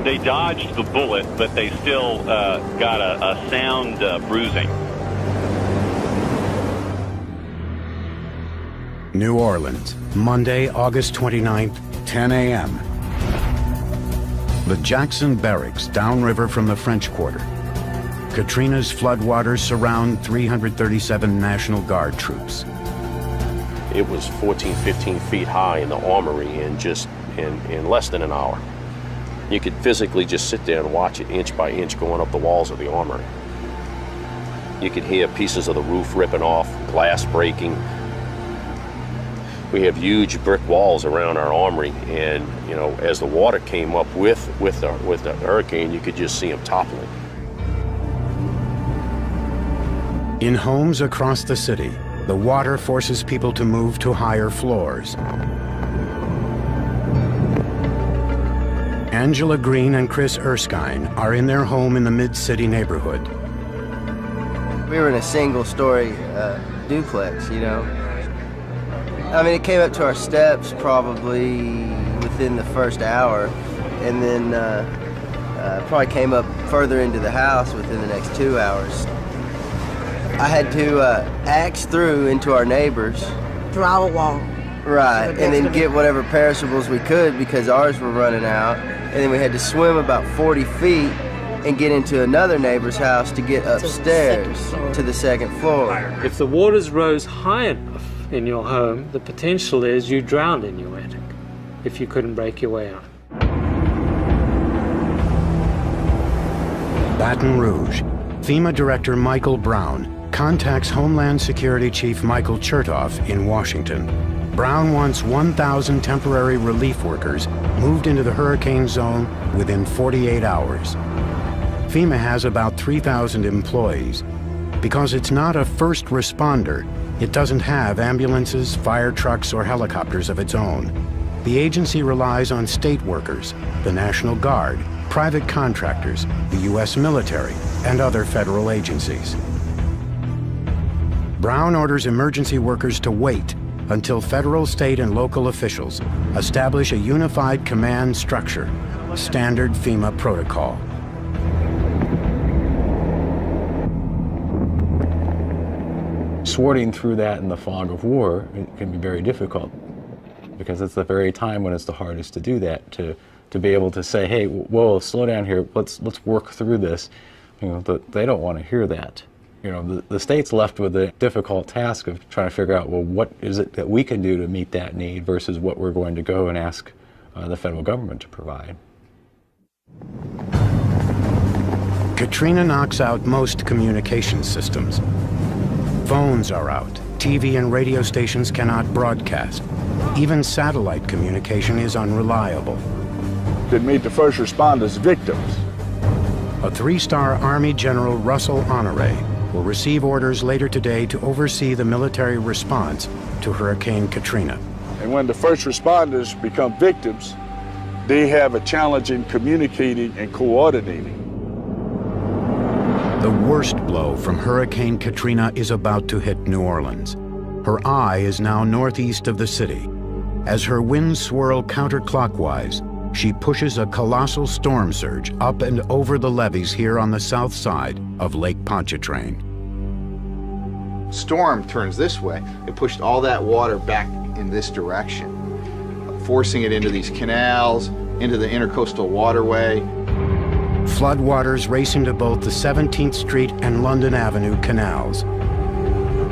They dodged the bullet, but they still got a sound bruising. New Orleans, Monday, August 29th, 10 a.m. The Jackson Barracks, downriver from the French Quarter. Katrina's floodwaters surround 337 National Guard troops. it was 14, 15 feet high in the armory in less than an hour. You could physically just sit there and watch it inch by inch going up the walls of the armory. You could hear pieces of the roof ripping off, glass breaking. We have huge brick walls around our armory, and you know, as the water came up with the hurricane, you could just see them toppling. In homes across the city, the water forces people to move to higher floors. Angela Green and Chris Erskine are in their home in the mid-city neighborhood. We were in a single-story duplex, you know. I mean, it came up to our steps probably within the first hour, and then probably came up further into the house within the next 2 hours. I had to axe through into our neighbors. Through our wall. Right, and then get whatever perishables we could because ours were running out. And then we had to swim about 40 feet and get into another neighbor's house to get upstairs to the second floor. If the waters rose high enough in your home, the potential is you drowned in your attic if you couldn't break your way out. Baton Rouge. FEMA Director Michael Brown contacts Homeland Security Chief Michael Chertoff in Washington. Brown wants 1,000 temporary relief workers moved into the hurricane zone within 48 hours. FEMA has about 3,000 employees. Because it's not a first responder, it doesn't have ambulances, fire trucks, or helicopters of its own. The agency relies on state workers, the National Guard, private contractors, the U.S. military, and other federal agencies. Brown orders emergency workers to wait until federal, state, and local officials establish a unified command structure, standard FEMA protocol. Sorting through that in the fog of war, it can be very difficult because it's the very time when it's the hardest to do that, to be able to say, hey, whoa, slow down here, let's work through this. You know, they don't want to hear that. You know, the state's left with the difficult task of trying to figure out, well, what is it that we can do to meet that need versus what we're going to go and ask the federal government to provide. Katrina knocks out most communication systems. Phones are out. TV and radio stations cannot broadcast. Even satellite communication is unreliable. That made the first responders victims. A three-star Army General Russell Honore will receive orders later today to oversee the military response to Hurricane Katrina. And when the first responders become victims, they have a challenge in communicating and coordinating. The worst blow from Hurricane Katrina is about to hit New Orleans. Her eye is now northeast of the city. As her winds swirl counterclockwise, she pushes a colossal storm surge up and over the levees here on the south side of Lake Pontchartrain. Storm turns this way. It pushed all that water back in this direction, forcing it into these canals, into the intercoastal waterway. Floodwaters race into both the 17th Street and London Avenue canals.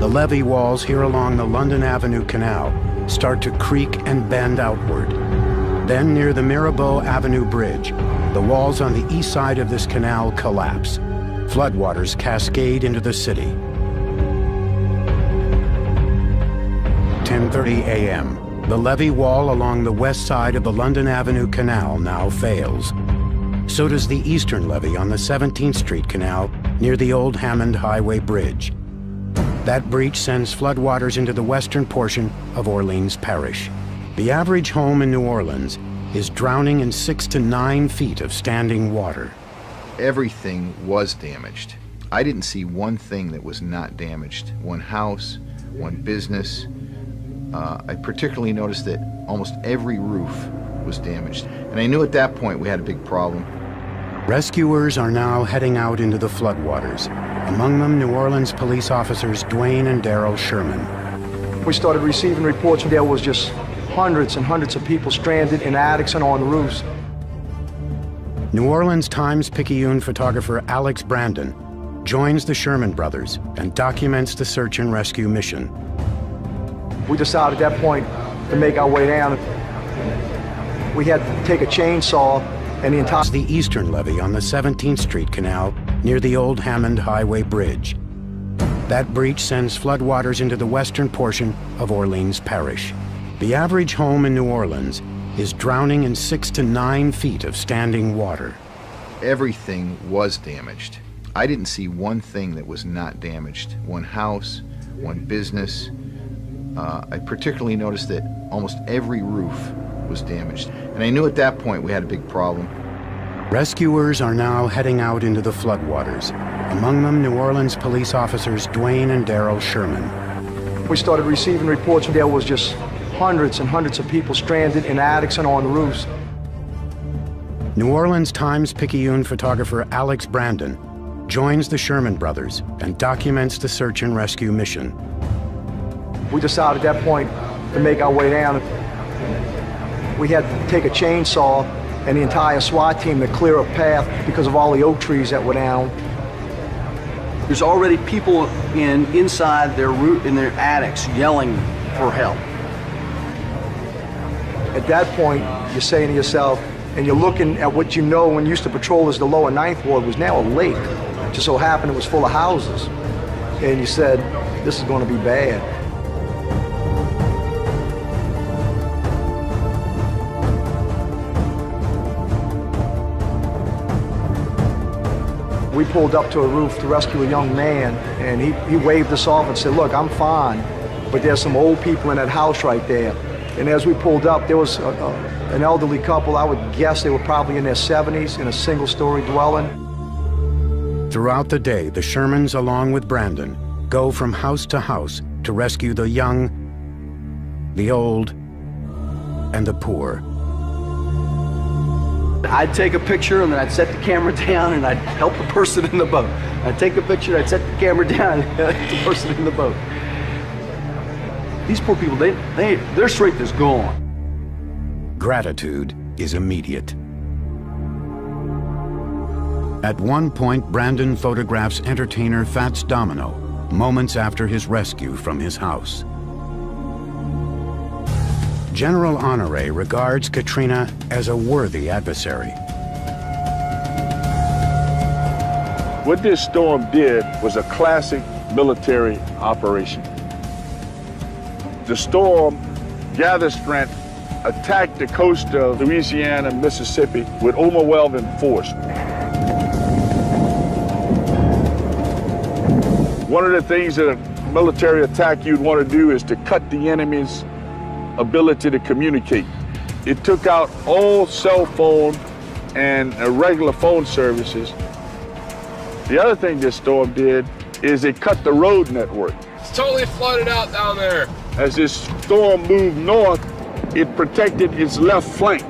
The levee walls here along the London Avenue Canal start to creak and bend outward. Then near the Mirabeau Avenue Bridge, the walls on the east side of this canal collapse. Floodwaters cascade into the city. 10:30 a.m. The levee wall along the west side of the London Avenue Canal now fails. So does the eastern levee on the 17th Street Canal near the old Hammond Highway Bridge. That breach sends floodwaters into the western portion of Orleans Parish. The average home in New Orleans is drowning in 6 to 9 feet of standing water. Everything was damaged. I didn't see one thing that was not damaged. One house, one business. I particularly noticed that almost every roof was damaged. And I knew at that point we had a big problem. Rescuers are now heading out into the floodwaters. Among them, New Orleans police officers Dwayne and Daryl Sherman. We started receiving reports and there was just hundreds and hundreds of people stranded in attics and on the roofs. New Orleans Times-Picayune photographer Alex Brandon joins the Sherman brothers and documents the search and rescue mission. We decided at that point to make our way down. We had to take a chainsaw and the entire... The eastern levee on the 17th Street Canal near the old Hammond Highway Bridge. That breach sends floodwaters into the western portion of Orleans Parish. The average home in New Orleans is drowning in 6 to 9 feet of standing water. Everything was damaged. I didn't see one thing that was not damaged. One house, one business. I particularly noticed that almost every roof was damaged. And I knew at that point we had a big problem. Rescuers are now heading out into the floodwaters. Among them, New Orleans police officers Dwayne and Daryl Sherman. We started receiving reports. There was just hundreds and hundreds of people stranded in attics and on roofs. New Orleans Times-Picayune photographer Alex Brandon joins the Sherman brothers and documents the search and rescue mission. We decided at that point to make our way down. We had to take a chainsaw and the entire SWAT team to clear a path because of all the oak trees that were down. There's already people inside in their attics yelling for help. At that point, you're saying to yourself, and you're looking at what you know when you used to patrol as the lower 9th Ward was now a lake. It just so happened it was full of houses. And you said, this is going to be bad. We pulled up to a roof to rescue a young man, and he waved us off and said, look, I'm fine, but there's some old people in that house right there. And as we pulled up, there was an elderly couple. I would guess they were probably in their 70s in a single-story dwelling. Throughout the day, the Shermans, along with Brandon, go from house to house to rescue the young, the old, and the poor. I'd take a picture and then I'd set the camera down and I'd help the person in the boat. I'd take a picture, I'd set the camera down and help the person in the boat. These poor people, their strength is gone. Gratitude is immediate. At one point, Brandon photographs entertainer Fats Domino moments after his rescue from his house. General Honoré regards Katrina as a worthy adversary. What this storm did was a classic military operation. The storm gathered strength, attacked the coast of Louisiana and Mississippi with overwhelming force. One of the things that a military attack you'd want to do is to cut the enemy's ability to communicate. It took out all cell phone and regular phone services. The other thing this storm did is it cut the road network. It's totally flooded out down there. As this storm moved north, it protected its left flank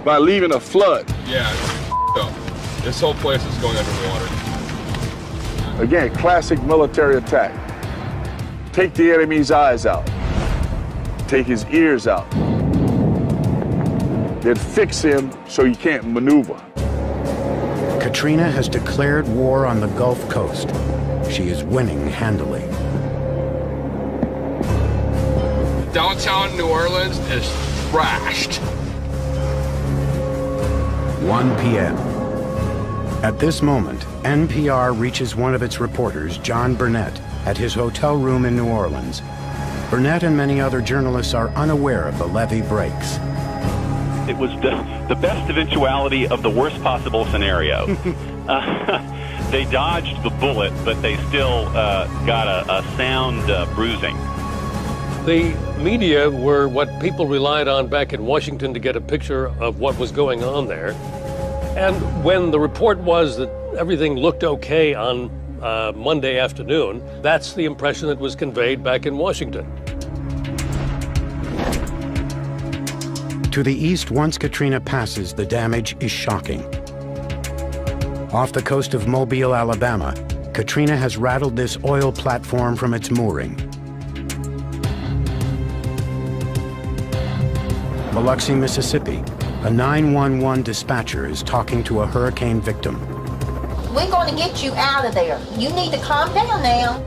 by leaving a flood. Yeah, it's this whole place is going underwater. Again, classic military attack. Take the enemy's eyes out. Take his ears out. Then fix him so he can't maneuver. Katrina has declared war on the Gulf Coast. She is winning handily. Downtown New Orleans is thrashed. 1 p.m. At this moment, NPR reaches one of its reporters, John Burnett, at his hotel room in New Orleans. Burnett and many other journalists are unaware of the levee breaks. It was the best eventuality of the worst possible scenario. They dodged the bullet, but they still got a sound bruising. The media were what people relied on back in Washington to get a picture of what was going on there. And when the report was that everything looked okay on Monday afternoon, that's the impression that was conveyed back in Washington. To the east, once Katrina passes, the damage is shocking. Off the coast of Mobile, Alabama, Katrina has rattled this oil platform from its mooring. Biloxi, Mississippi, a 911 dispatcher is talking to a hurricane victim. We're going to get you out of there. You need to calm down now.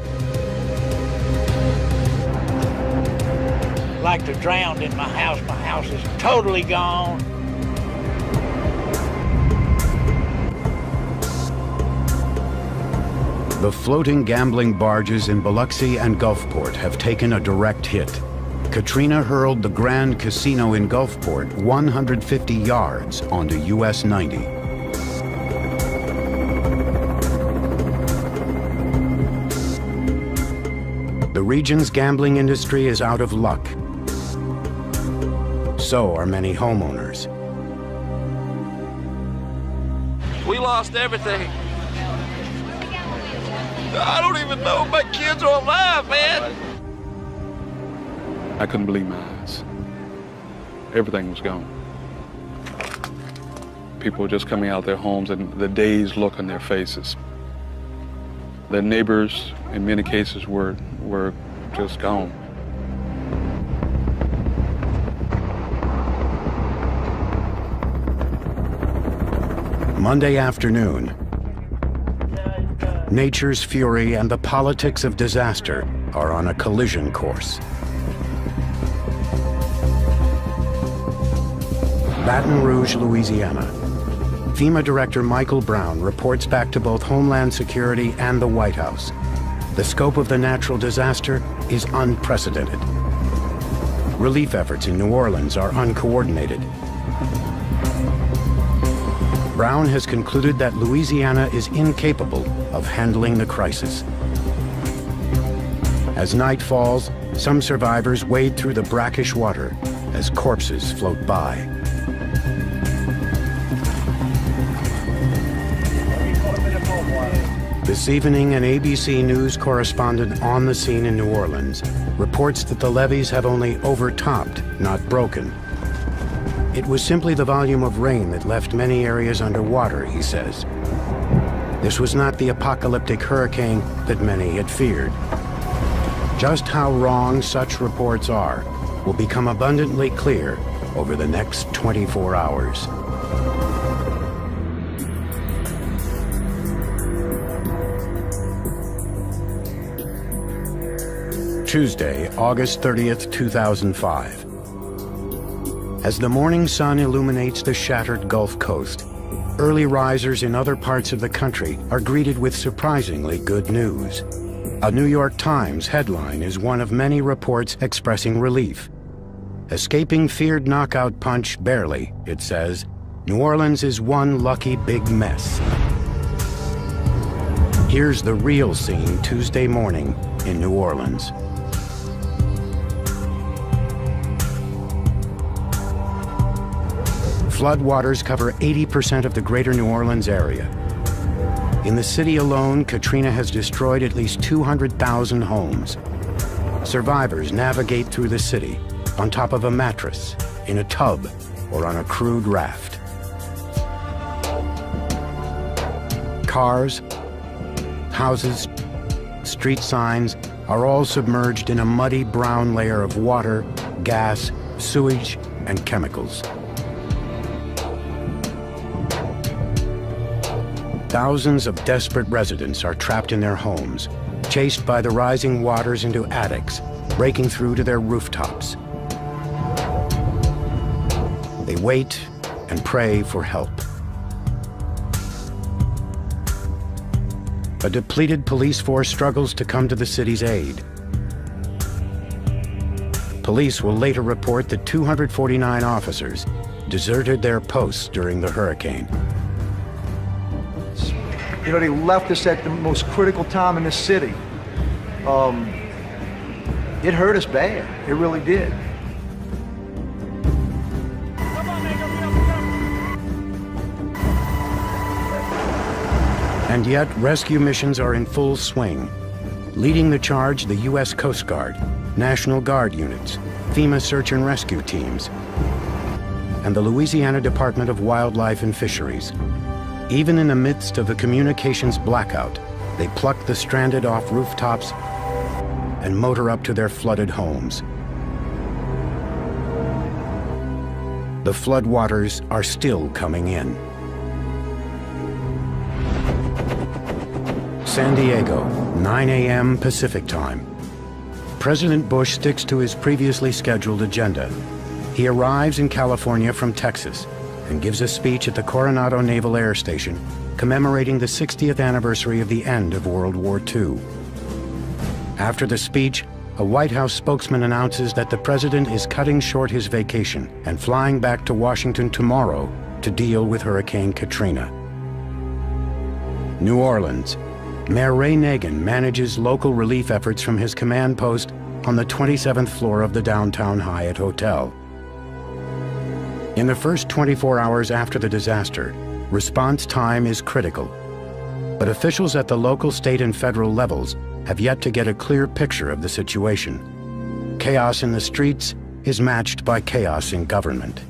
like they're drowned in my house. My house is totally gone. The floating gambling barges in Biloxi and Gulfport have taken a direct hit. Katrina hurled the Grand Casino in Gulfport 150 yards onto US 90. The region's gambling industry is out of luck. So are many homeowners. We lost everything. I don't even know if my kids are alive, man. I couldn't believe my eyes. Everything was gone. People were just coming out of their homes and the dazed look on their faces. Their neighbors, in many cases, were just gone. Monday afternoon, nature's fury and the politics of disaster are on a collision course. Baton Rouge, Louisiana. FEMA Director Michael Brown reports back to both Homeland Security and the White House. The scope of the natural disaster is unprecedented. Relief efforts in New Orleans are uncoordinated. Brown has concluded that Louisiana is incapable of handling the crisis. As night falls, some survivors wade through the brackish water as corpses float by. This evening, an ABC News correspondent on the scene in New Orleans reports that the levees have only overtopped, not broken. It was simply the volume of rain that left many areas underwater, he says. This was not the apocalyptic hurricane that many had feared. Just how wrong such reports are will become abundantly clear over the next 24 hours. Tuesday, August 30th, 2005. As the morning sun illuminates the shattered Gulf Coast, early risers in other parts of the country are greeted with surprisingly good news. A New York Times headline is one of many reports expressing relief. Escaping feared knockout punch barely, it says, New Orleans is one lucky big mess. Here's the real scene Tuesday morning in New Orleans. Floodwaters cover 80% of the greater New Orleans area. In the city alone, Katrina has destroyed at least 200,000 homes. Survivors navigate through the city on top of a mattress, in a tub, or on a crude raft. Cars, houses, street signs are all submerged in a muddy brown layer of water, gas, sewage, and chemicals. Thousands of desperate residents are trapped in their homes, chased by the rising waters into attics, breaking through to their rooftops. They wait and pray for help. A depleted police force struggles to come to the city's aid. Police will later report that 249 officers deserted their posts during the hurricane. You know, they left us at the most critical time in the city. It hurt us bad. It really did. And yet, rescue missions are in full swing. Leading the charge, the U.S. Coast Guard, National Guard units, FEMA search and rescue teams, and the Louisiana Department of Wildlife and Fisheries. Even in the midst of a communications blackout, they pluck the stranded off rooftops and motor up to their flooded homes. The floodwaters are still coming in. San Diego, 9 a.m. Pacific time. President Bush sticks to his previously scheduled agenda. He arrives in California from Texas and gives a speech at the Coronado Naval Air Station commemorating the 60th anniversary of the end of World War II. After the speech, a White House spokesman announces that the president is cutting short his vacation and flying back to Washington tomorrow to deal with Hurricane Katrina. New Orleans. Mayor Ray Nagin manages local relief efforts from his command post on the 27th floor of the downtown Hyatt Hotel. In the first 24 hours after the disaster, response time is critical. But officials at the local, state, and federal levels have yet to get a clear picture of the situation. Chaos in the streets is matched by chaos in government.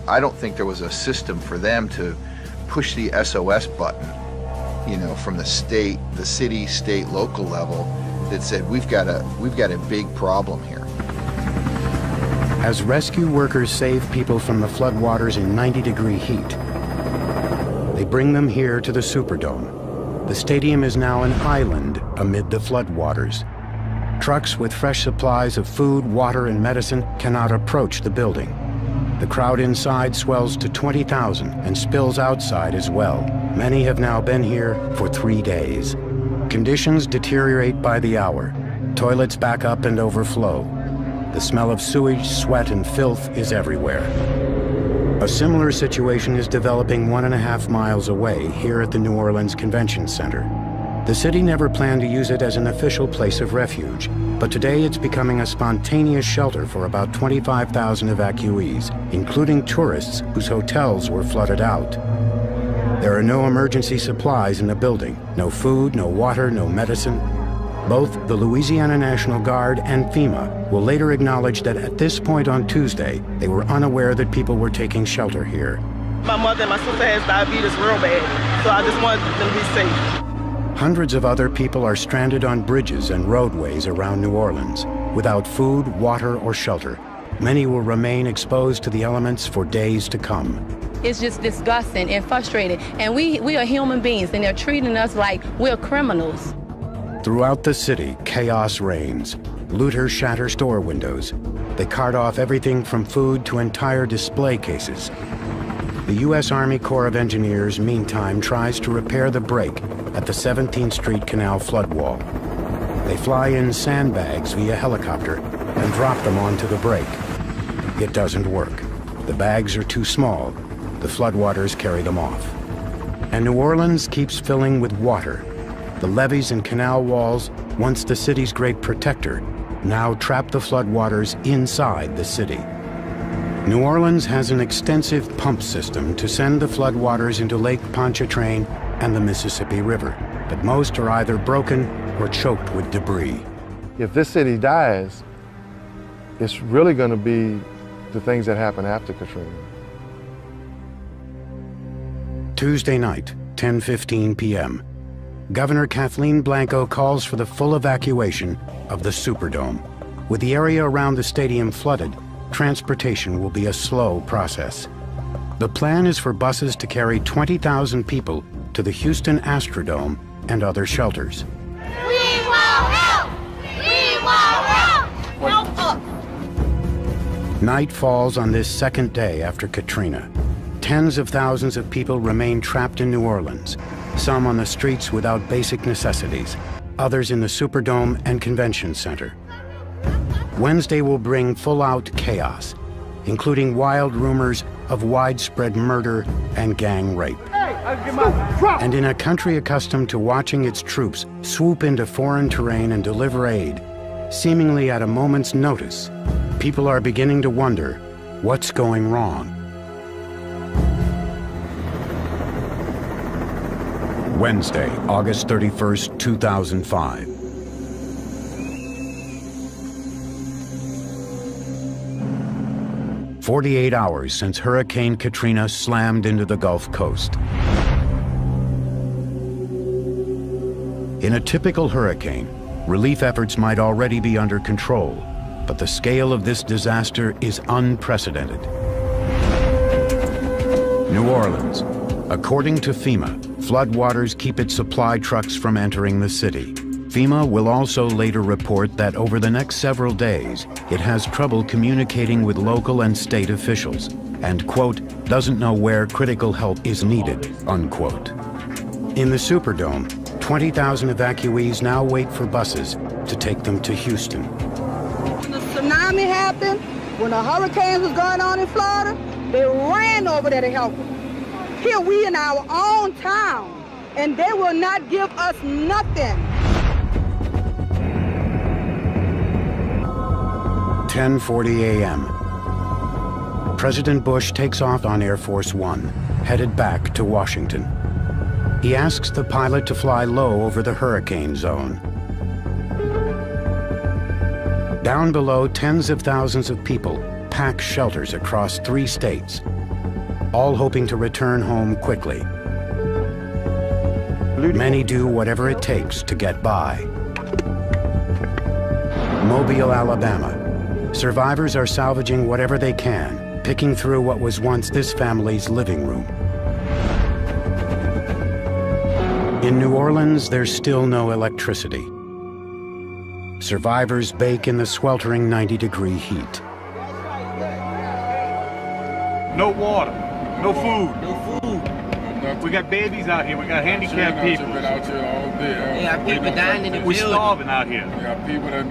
I don't think there was a system for them to push the SOS button, you know, from the state, the city, state, local level that said, we've got a big problem here. As rescue workers save people from the floodwaters in 90-degree heat, they bring them here to the Superdome. The stadium is now an island amid the floodwaters. Trucks with fresh supplies of food, water, and medicine cannot approach the building. The crowd inside swells to 20,000 and spills outside as well. Many have now been here for 3 days. Conditions deteriorate by the hour. Toilets back up and overflow. The smell of sewage, sweat, and filth is everywhere. A similar situation is developing 1.5 miles away here at the New Orleans Convention Center. The city never planned to use it as an official place of refuge, but today it's becoming a spontaneous shelter for about 25,000 evacuees, including tourists whose hotels were flooded out. There are no emergency supplies in the building, no food, no water, no medicine. Both the Louisiana National Guard and FEMA will later acknowledge that at this point on Tuesday, they were unaware that people were taking shelter here. My mother and my sister has diabetes real bad, so I just wanted them to be safe. Hundreds of other people are stranded on bridges and roadways around New Orleans, without food, water, or shelter. Many will remain exposed to the elements for days to come. It's just disgusting and frustrating, and we are human beings, and they're treating us like we're criminals. Throughout the city, chaos reigns. Looters shatter store windows. They cart off everything from food to entire display cases. The U.S. Army Corps of Engineers, meantime, tries to repair the break at the 17th Street Canal flood wall. They fly in sandbags via helicopter and drop them onto the break. It doesn't work. The bags are too small. The floodwaters carry them off. And New Orleans keeps filling with water. The levees and canal walls, once the city's great protector, now trap the floodwaters inside the city. New Orleans has an extensive pump system to send the floodwaters into Lake Pontchartrain and the Mississippi River, but most are either broken or choked with debris. If this city dies, it's really going to be the things that happen after Katrina. Tuesday night, 10:15 p.m. Governor Kathleen Blanco calls for the full evacuation of the Superdome. With the area around the stadium flooded, transportation will be a slow process. The plan is for buses to carry 20,000 people to the Houston Astrodome and other shelters. We will help! We will help! Help us! Night falls on this second day after Katrina. Tens of thousands of people remain trapped in New Orleans, some on the streets without basic necessities, others in the Superdome and Convention Center. Wednesday will bring full-out chaos, including wild rumors of widespread murder and gang rape. And in a country accustomed to watching its troops swoop into foreign terrain and deliver aid, seemingly at a moment's notice, people are beginning to wonder what's going wrong. Wednesday, August 31st, 2005. "48 hours since Hurricane Katrina slammed into the Gulf Coast. In a typical hurricane, relief efforts might already be under control, but the scale of this disaster is unprecedented. New Orleans. According to FEMA, floodwaters keep its supply trucks from entering the city. FEMA will also later report that over the next several days, it has trouble communicating with local and state officials and, quote, doesn't know where critical help is needed, unquote. In the Superdome, 20,000 evacuees now wait for buses to take them to Houston. When the tsunami happened, when the hurricanes was going on in Florida, they ran over there to help us. Here we in our own town, and they will not give us nothing. 10:40 a.m. President Bush takes off on Air Force One, headed back to Washington. He asks the pilot to fly low over the hurricane zone. Down below, tens of thousands of people pack shelters across 3 states, all hoping to return home quickly. Many do whatever it takes to get by. Mobile, Alabama. Survivors are salvaging whatever they can, picking through what was once this family's living room. In New Orleans, there's still no electricity. Survivors bake in the sweltering 90-degree heat. No water, no food. We got babies out here, we got handicapped people. Been out here all day. Yeah, people dying in the We're starving out here. We got people that...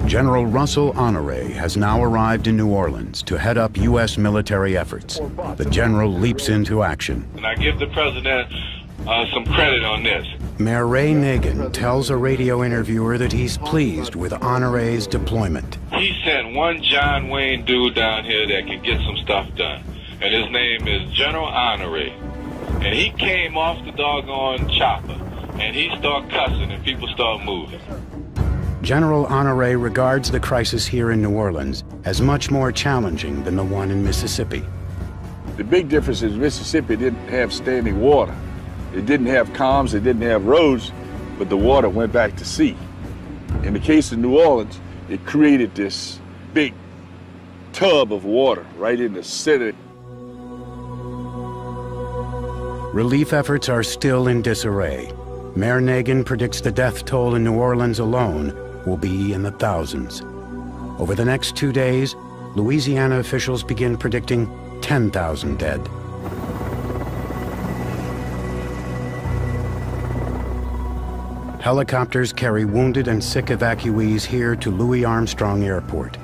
General Russell Honore has now arrived in New Orleans to head up U.S. military efforts. The general leaps into action. And I give the president some credit on this. Mayor Ray Nagin tells a radio interviewer that he's pleased with Honore's deployment. He sent one John Wayne dude down here that can get some stuff done. And his name is General Honore. And he came off the doggone chopper. And he started cussing and people started moving. General Honore regards the crisis here in New Orleans as much more challenging than the one in Mississippi. The big difference is Mississippi didn't have standing water. It didn't have calms, it didn't have roads, but the water went back to sea. In the case of New Orleans, it created this big tub of water right in the center. Relief efforts are still in disarray. Mayor Nagin predicts the death toll in New Orleans alone will be in the thousands. Over the next 2 days, Louisiana officials begin predicting 10,000 dead. Helicopters carry wounded and sick evacuees here to Louis Armstrong Airport,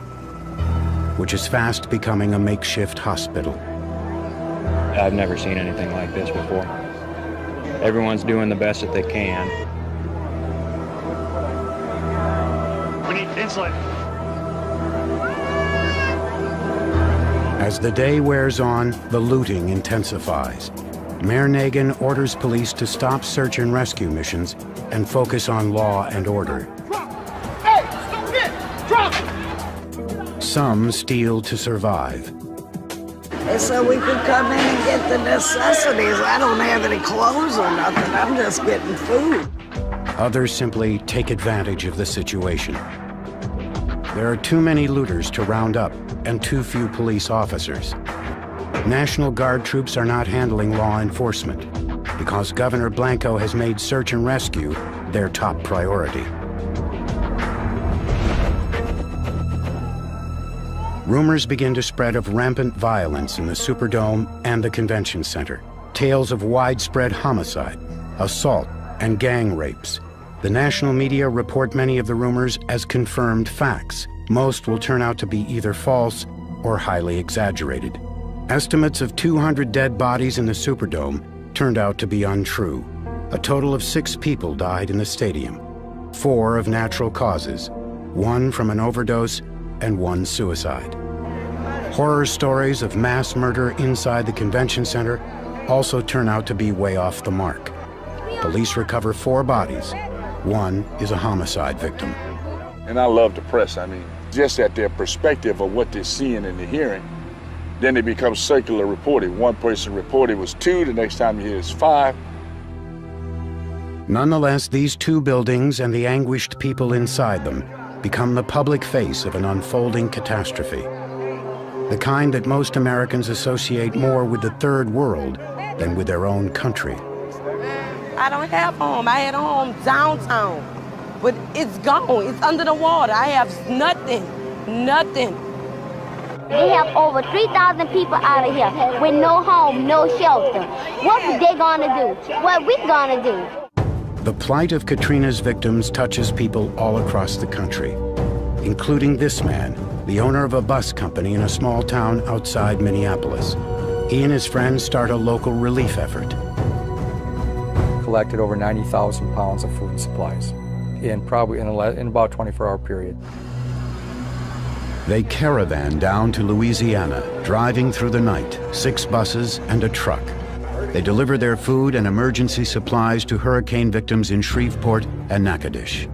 which is fast becoming a makeshift hospital. I've never seen anything like this before. Everyone's doing the best that they can. We need insulin. As the day wears on, the looting intensifies. Mayor Nagin orders police to stop search and rescue missions and focus on law and order. Hey, stop it! Drop it! Some steal to survive. They said we could come in and get the necessities. I don't have any clothes or nothing. I'm just getting food. Others simply take advantage of the situation. There are too many looters to round up and too few police officers. National Guard troops are not handling law enforcement because Governor Blanco has made search and rescue their top priority. Rumors begin to spread of rampant violence in the Superdome and the Convention Center. Tales of widespread homicide, assault, and gang rapes. The national media report many of the rumors as confirmed facts. Most will turn out to be either false or highly exaggerated. Estimates of 200 dead bodies in the Superdome turned out to be untrue. A total of 6 people died in the stadium, 4 of natural causes, 1 from an overdose, and 1 suicide. Horror stories of mass murder inside the convention center also turn out to be way off the mark. Police recover 4 bodies. 1 is a homicide victim. And I love the press. I mean, just at their perspective of what they're seeing and they're hearing, then it becomes circular reporting. One person reported was 2, the next time you hear is 5. Nonetheless, these 2 buildings and the anguished people inside them become the public face of an unfolding catastrophe. The kind that most Americans associate more with the third world than with their own country. I don't have home. I had a home downtown, but it's gone. It's under the water. I have nothing, nothing. They have over 3,000 people out of here with no home, no shelter. What are they gonna do? What are we gonna do? The plight of Katrina's victims touches people all across the country, including this man, the owner of a bus company in a small town outside Minneapolis. He and his friends start a local relief effort. Collected over 90,000 pounds of food and supplies in probably in about a 24-hour period. They caravan down to Louisiana, driving through the night, 6 buses and a truck. They deliver their food and emergency supplies to hurricane victims in Shreveport and Natchitoches.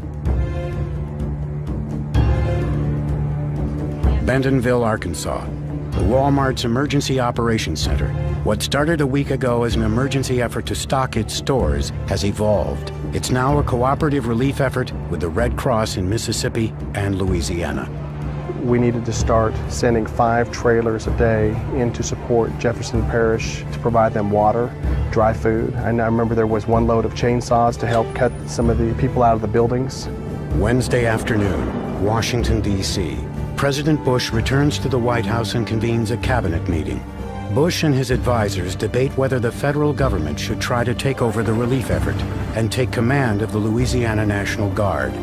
Bentonville, Arkansas, the Walmart's Emergency Operations Center. What started a week ago as an emergency effort to stock its stores has evolved. It's now a cooperative relief effort with the Red Cross in Mississippi and Louisiana. We needed to start sending 5 trailers a day in to support Jefferson Parish to provide them water, dry food. And I remember there was 1 load of chainsaws to help cut some of the people out of the buildings. Wednesday afternoon, Washington, D.C. President Bush returns to the White House and convenes a cabinet meeting. Bush and his advisors debate whether the federal government should try to take over the relief effort and take command of the Louisiana National Guard.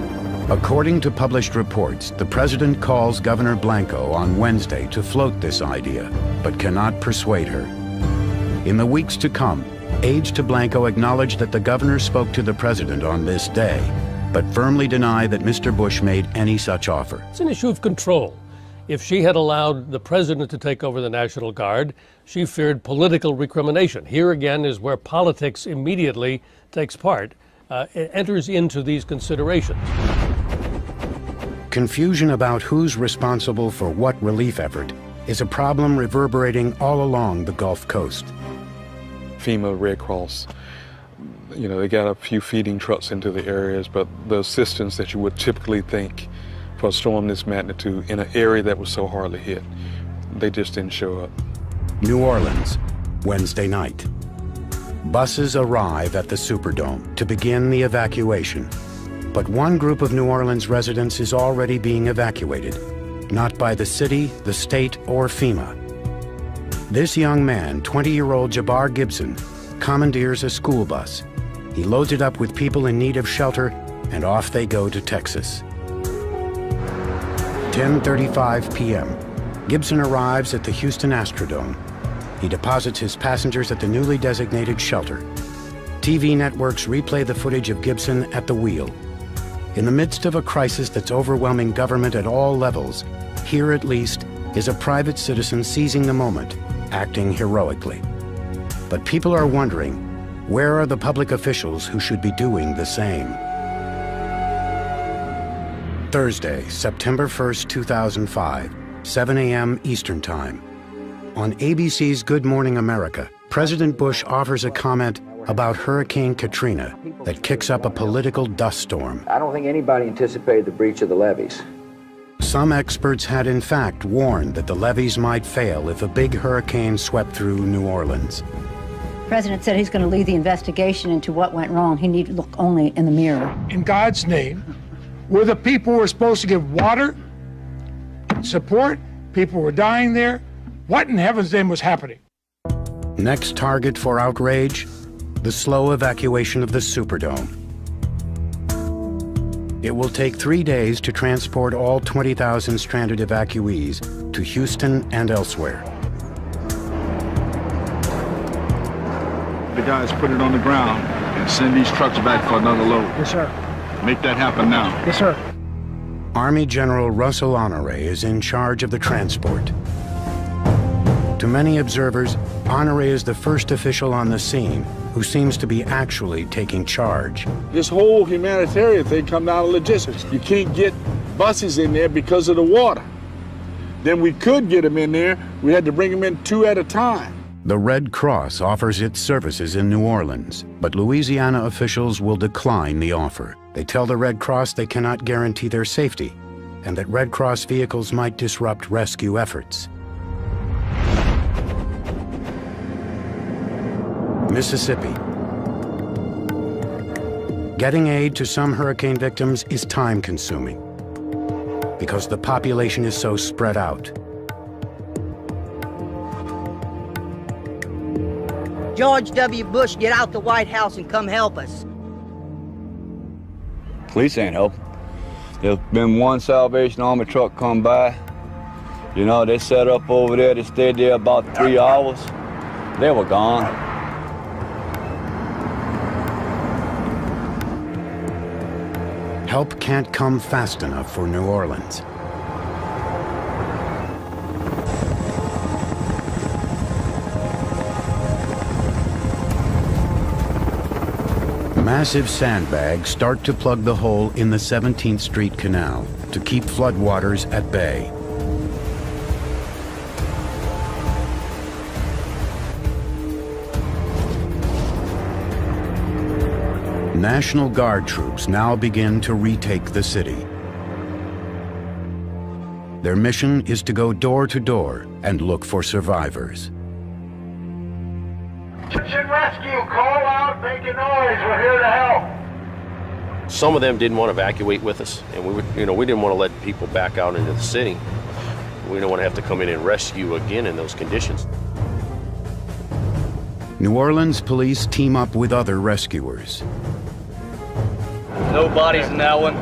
According to published reports, the president calls Governor Blanco on Wednesday to float this idea, but cannot persuade her. In the weeks to come, aides to Blanco acknowledge that the governor spoke to the president on this day, but firmly deny that Mr. Bush made any such offer. It's an issue of control. If she had allowed the president to take over the National Guard, she feared political recrimination. Here again is where politics immediately takes part, enters into these considerations. Confusion about who's responsible for what relief effort is a problem reverberating all along the Gulf Coast. FEMA, Red Cross, you know, they got a few feeding trucks into the areas, but the assistance that you would typically think for a storm this magnitude in an area that was so hardly hit, they just didn't show up. New Orleans, Wednesday night. Buses arrive at the Superdome to begin the evacuation. But one group of New Orleans residents is already being evacuated, not by the city, the state, or FEMA. This young man, 20-year-old Jabbar Gibson, commandeers a school bus. He loads it up with people in need of shelter, and off they go to Texas. 10:35 p.m. Gibson arrives at the Houston Astrodome. He deposits his passengers at the newly designated shelter. TV networks replay the footage of Gibson at the wheel. In the midst of a crisis that's overwhelming government at all levels, here at least is a private citizen seizing the moment, acting heroically. But people are wondering, where are the public officials who should be doing the same? Thursday, September 1st, 2005, 7 a.m. Eastern Time. On ABC's Good Morning America, President Bush offers a comment about Hurricane Katrina that kicks up a political dust storm. I don't think anybody anticipated the breach of the levees. Some experts had in fact warned that the levees might fail if a big hurricane swept through New Orleans. The president said he's going to lead the investigation into what went wrong. He needed to look only in the mirror. In God's name, we're the people who are supposed to give water, support. People were dying there. What in heaven's name was happening? Next target for outrage, the slow evacuation of the Superdome. It will take 3 days to transport all 20,000 stranded evacuees to Houston and elsewhere. The guys put it on the ground and send these trucks back for another load. Yes, sir. Make that happen now. Yes, sir. Army General Russell Honore is in charge of the transport. To many observers, Honore is the first official on the scene who seems to be actually taking charge. This whole humanitarian thing comes down to logistics. You can't get buses in there because of the water. Then we could get them in there. We had to bring them in 2 at a time. The Red Cross offers its services in New Orleans, but Louisiana officials will decline the offer. They tell the Red Cross they cannot guarantee their safety and that Red Cross vehicles might disrupt rescue efforts. Mississippi. Getting aid to some hurricane victims is time-consuming because the population is so spread out. George W. Bush, get out the White House and come help us. Police ain't helping. There's been one Salvation Army truck come by. You know, they set up over there. They stayed there about 3 hours. They were gone. Help can't come fast enough for New Orleans. Massive sandbags start to plug the hole in the 17th Street Canal to keep floodwaters at bay. National Guard troops now begin to retake the city. Their mission is to go door to door and look for survivors. Attention rescue, call out, make a noise, we're here to help. Some of them didn't want to evacuate with us, and we didn't want to let people back out into the city. We didn't want to have to come in and rescue again in those conditions. New Orleans police team up with other rescuers. No bodies in that one.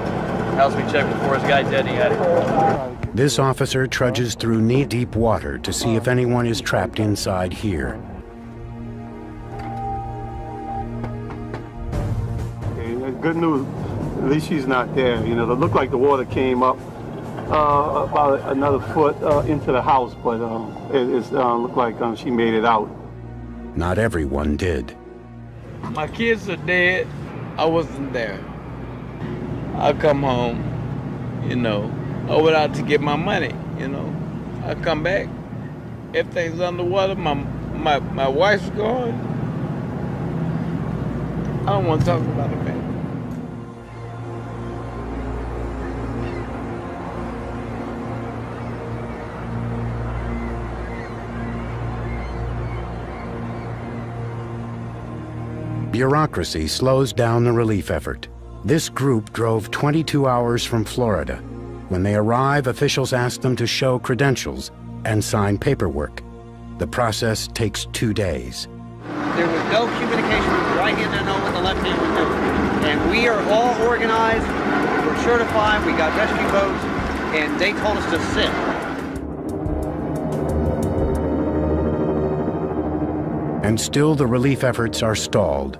House we checked before this guy dead, he had it. This officer trudges through knee-deep water to see if anyone is trapped inside here. Good news, at least she's not there. You know, it looked like the water came up about another foot into the house, but it looked like she made it out. Not everyone did. My kids are dead. I wasn't there. I come home, you know, I went out to get my money, you know. I come back, everything's underwater, my wife's gone. I don't want to talk about it, man. Bureaucracy slows down the relief effort. This group drove 22 hours from Florida. When they arrive, officials ask them to show credentials and sign paperwork. The process takes 2 days. There was no communication with the right hand to know what the left hand was doing. And we are all organized, we're certified, we got rescue boats, and they told us to sit. And still the relief efforts are stalled.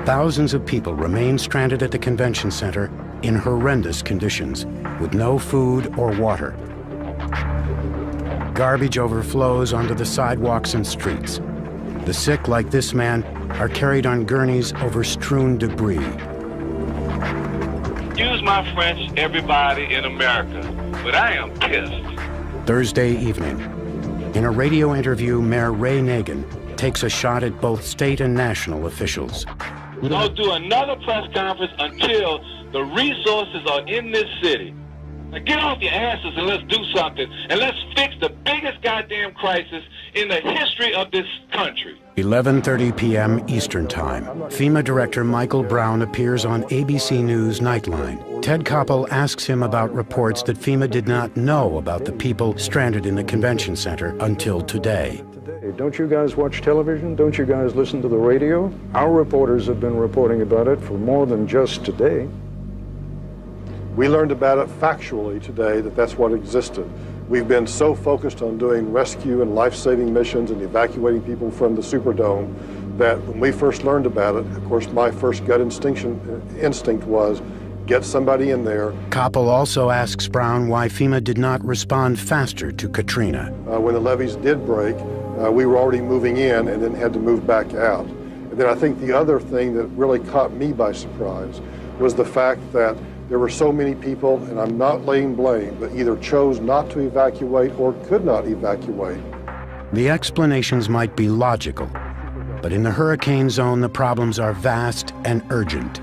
Thousands of people remain stranded at the convention center in horrendous conditions, with no food or water. Garbage overflows onto the sidewalks and streets. The sick, like this man, are carried on gurneys over strewn debris. Excuse my French, everybody in America, but I am pissed. Thursday evening. In a radio interview, Mayor Ray Nagin takes a shot at both state and national officials. Don't do another press conference until the resources are in this city. Now get off your asses and let's do something. And let's fix the biggest goddamn crisis in the history of this country. 11:30 p.m. Eastern Time. FEMA Director Michael Brown appears on ABC News Nightline. Ted Koppel asks him about reports that FEMA did not know about the people stranded in the convention center until today. Don't you guys watch television? Don't you guys listen to the radio? Our reporters have been reporting about it for more than just today. We learned about it factually today, that's what existed. We've been so focused on doing rescue and life-saving missions and evacuating people from the Superdome that when we first learned about it, of course, my first gut instinct was get somebody in there. Koppel also asks Brown why FEMA did not respond faster to Katrina. When the levees did break, we were already moving in and then had to move back out. And then I think the other thing that really caught me by surprise was the fact that there were so many people, and I'm not laying blame, but either chose not to evacuate or could not evacuate. The explanations might be logical, but in the hurricane zone, the problems are vast and urgent.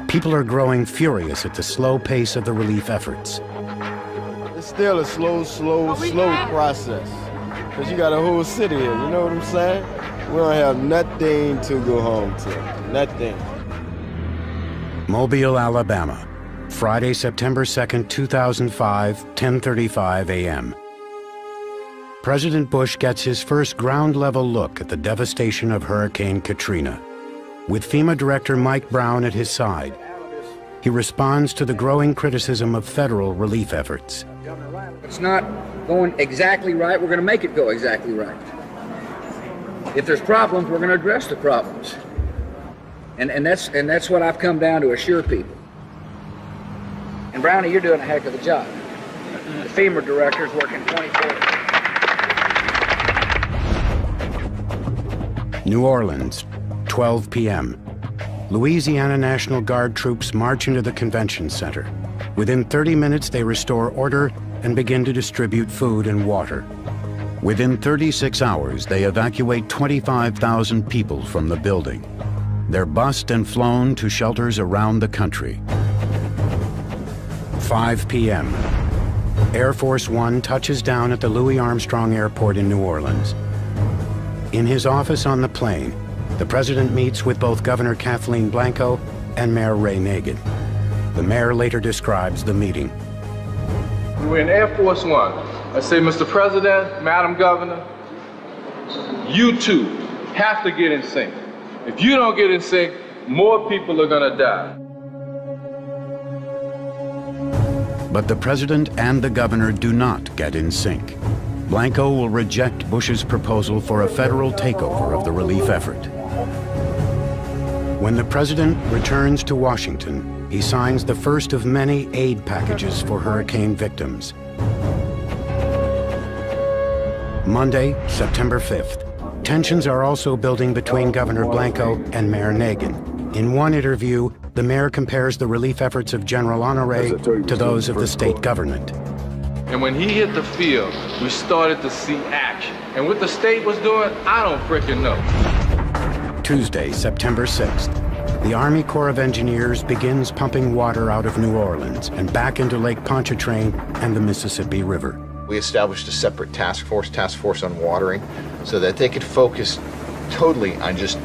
People are growing furious at the slow pace of the relief efforts. It's still a slow process. Because you got a whole city here, you know what I'm saying? We don't have nothing to go home to. Nothing. Mobile, Alabama, Friday, September 2nd, 2005, 10:35 a.m. President Bush gets his first ground-level look at the devastation of Hurricane Katrina. With FEMA Director Mike Brown at his side, he responds to the growing criticism of federal relief efforts. It's not going exactly right. We're going to make it go exactly right. If there's problems, we're going to address the problems. And that's what I've come down to assure people. And Brownie, you're doing a heck of a job. The FEMA director's working 24. New Orleans, 12 p.m. Louisiana National Guard troops march into the convention center. Within 30 minutes, they restore order and begin to distribute food and water. Within 36 hours, they evacuate 25,000 people from the building. They're bussed and flown to shelters around the country. 5 p.m. Air Force One touches down at the Louis Armstrong Airport in New Orleans. In his office on the plane, the president meets with both Governor Kathleen Blanco and Mayor Ray Nagin. The mayor later describes the meeting. We're in Air Force One. I say, Mr. President, Madam Governor, you two have to get in sync. If you don't get in sync, more people are gonna die. But the president and the governor do not get in sync. Blanco will reject Bush's proposal for a federal takeover of the relief effort. When the president returns to Washington, he signs the first of many aid packages for hurricane victims. Monday, September 5th. Tensions are also building between Governor Blanco and Mayor Nagin. In one interview, the mayor compares the relief efforts of General Honoré to those of the state government. And when he hit the field, we started to see action. And what the state was doing, I don't frickin' know. Tuesday, September 6th. The Army Corps of Engineers begins pumping water out of New Orleans and back into Lake Pontchartrain and the Mississippi River. We established a separate task force on watering, so that they could focus totally on just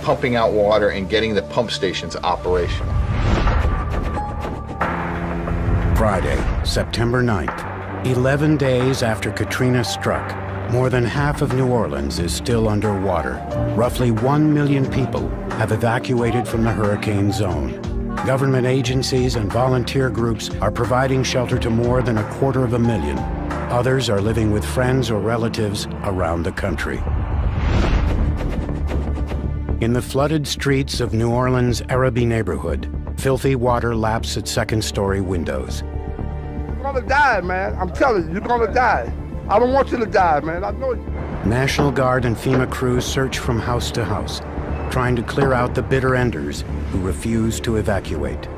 pumping out water and getting the pump stations operational. Friday, September 9th. 11 days after Katrina struck, more than half of New Orleans is still underwater. Roughly 1 million people have evacuated from the hurricane zone. Government agencies and volunteer groups are providing shelter to more than 250,000. Others are living with friends or relatives around the country. In the flooded streets of New Orleans' Araby neighborhood, filthy water laps at second-story windows. You're gonna die, man. I'm telling you, you're gonna die. I don't want you to die, man. I know you. National Guard and FEMA crews search from house to house, trying to clear out the bitter enders who refuse to evacuate.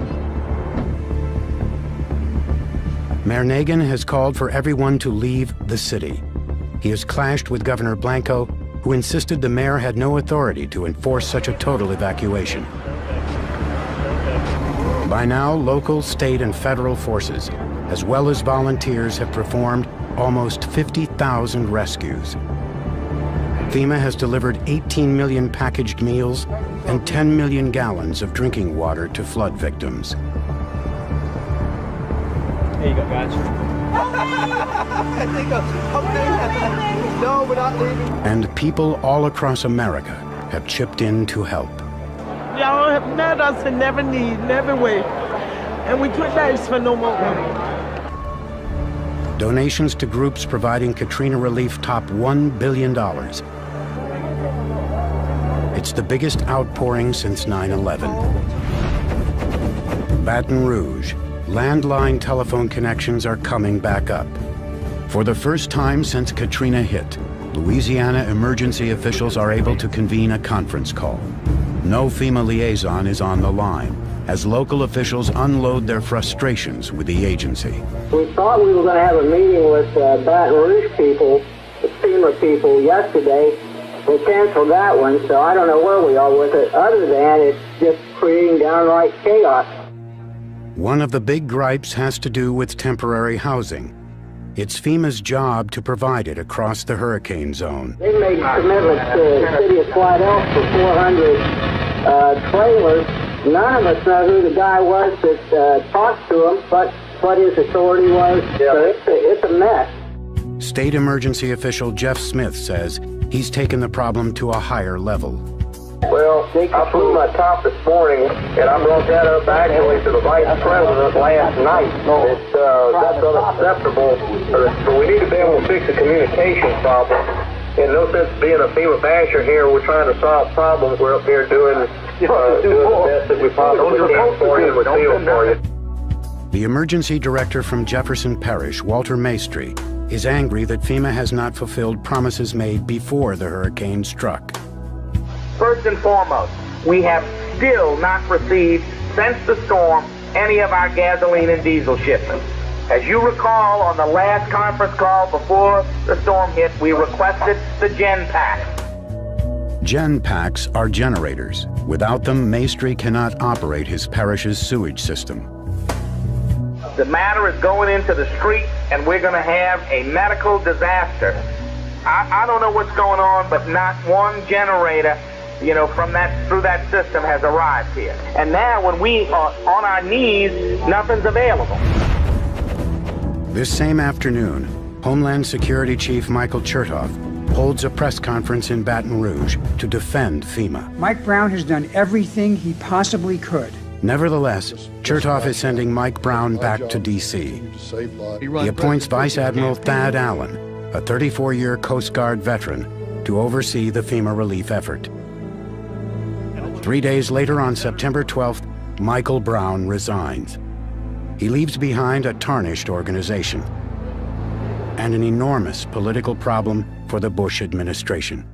Mayor Nagin has called for everyone to leave the city. He has clashed with Governor Blanco, who insisted the mayor had no authority to enforce such a total evacuation. By now, local, state, and federal forces, as well as volunteers, have performed almost 50,000 rescues. FEMA has delivered 18 million packaged meals and 10 million gallons of drinking water to flood victims. There you go, guys. No, we're not leaving. And people all across America have chipped in to help. Y'all have met us in every need, in every way. And we couldn't ask for no more. Donations to groups providing Katrina relief top $1 billion. It's the biggest outpouring since 9/11. Baton Rouge. Landline telephone connections are coming back up. For the first time since Katrina hit, Louisiana emergency officials are able to convene a conference call. No FEMA liaison is on the line, as local officials unload their frustrations with the agency. We thought we were going to have a meeting with Baton Rouge people, the FEMA people, yesterday. We canceled that one, so I don't know where we are with it, other than it's just creating downright chaos. One of the big gripes has to do with temporary housing. It's FEMA's job to provide it across the hurricane zone. They made commitments to the city of White Elk for 400 trailers. None of us know who the guy was that talked to him, but what his authority was. So it's a mess. State emergency official Jeff Smith says he's taken the problem to a higher level. Well, I flew my top this morning, and I brought that up actually to the vice president last night. That's unacceptable. So we need to be able to fix the communication problem. In no sense being a FEMA basher here, we're trying to solve problems. We're up here doing the best that we possibly can for you and we feel for you. The emergency director from Jefferson Parish, Walter Maestri, is angry that FEMA has not fulfilled promises made before the hurricane struck. First and foremost, we have still not received, since the storm, any of our gasoline and diesel shipments. As you recall, on the last conference call before the storm hit, we requested the Gen Packs. Gen Packs are generators. Without them, Maestri cannot operate his parish's sewage system. The matter is going into the street, and we're going to have a medical disaster. I don't know what's going on, but not one generator, through that system has arrived here. And now when we are on our knees, nothing's available. This same afternoon, Homeland Security Chief Michael Chertoff holds a press conference in Baton Rouge to defend FEMA. Mike Brown has done everything he possibly could. Nevertheless, Chertoff is sending Mike Brown back to D.C. He appoints Vice Admiral Thad Allen, a 34-year Coast Guard veteran, to oversee the FEMA relief effort. 3 days later, on September 12th, Michael Brown resigns. He leaves behind a tarnished organization and an enormous political problem for the Bush administration.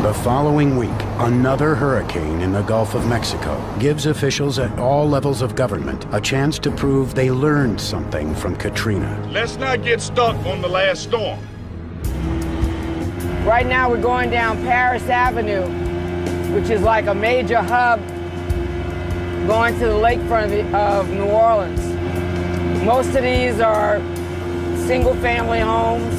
The following week, another hurricane in the Gulf of Mexico gives officials at all levels of government a chance to prove they learned something from Katrina. Let's not get stuck on the last storm. Right now we're going down Paris Avenue, which is like a major hub going to the lakefront of New Orleans. Most of these are single-family homes.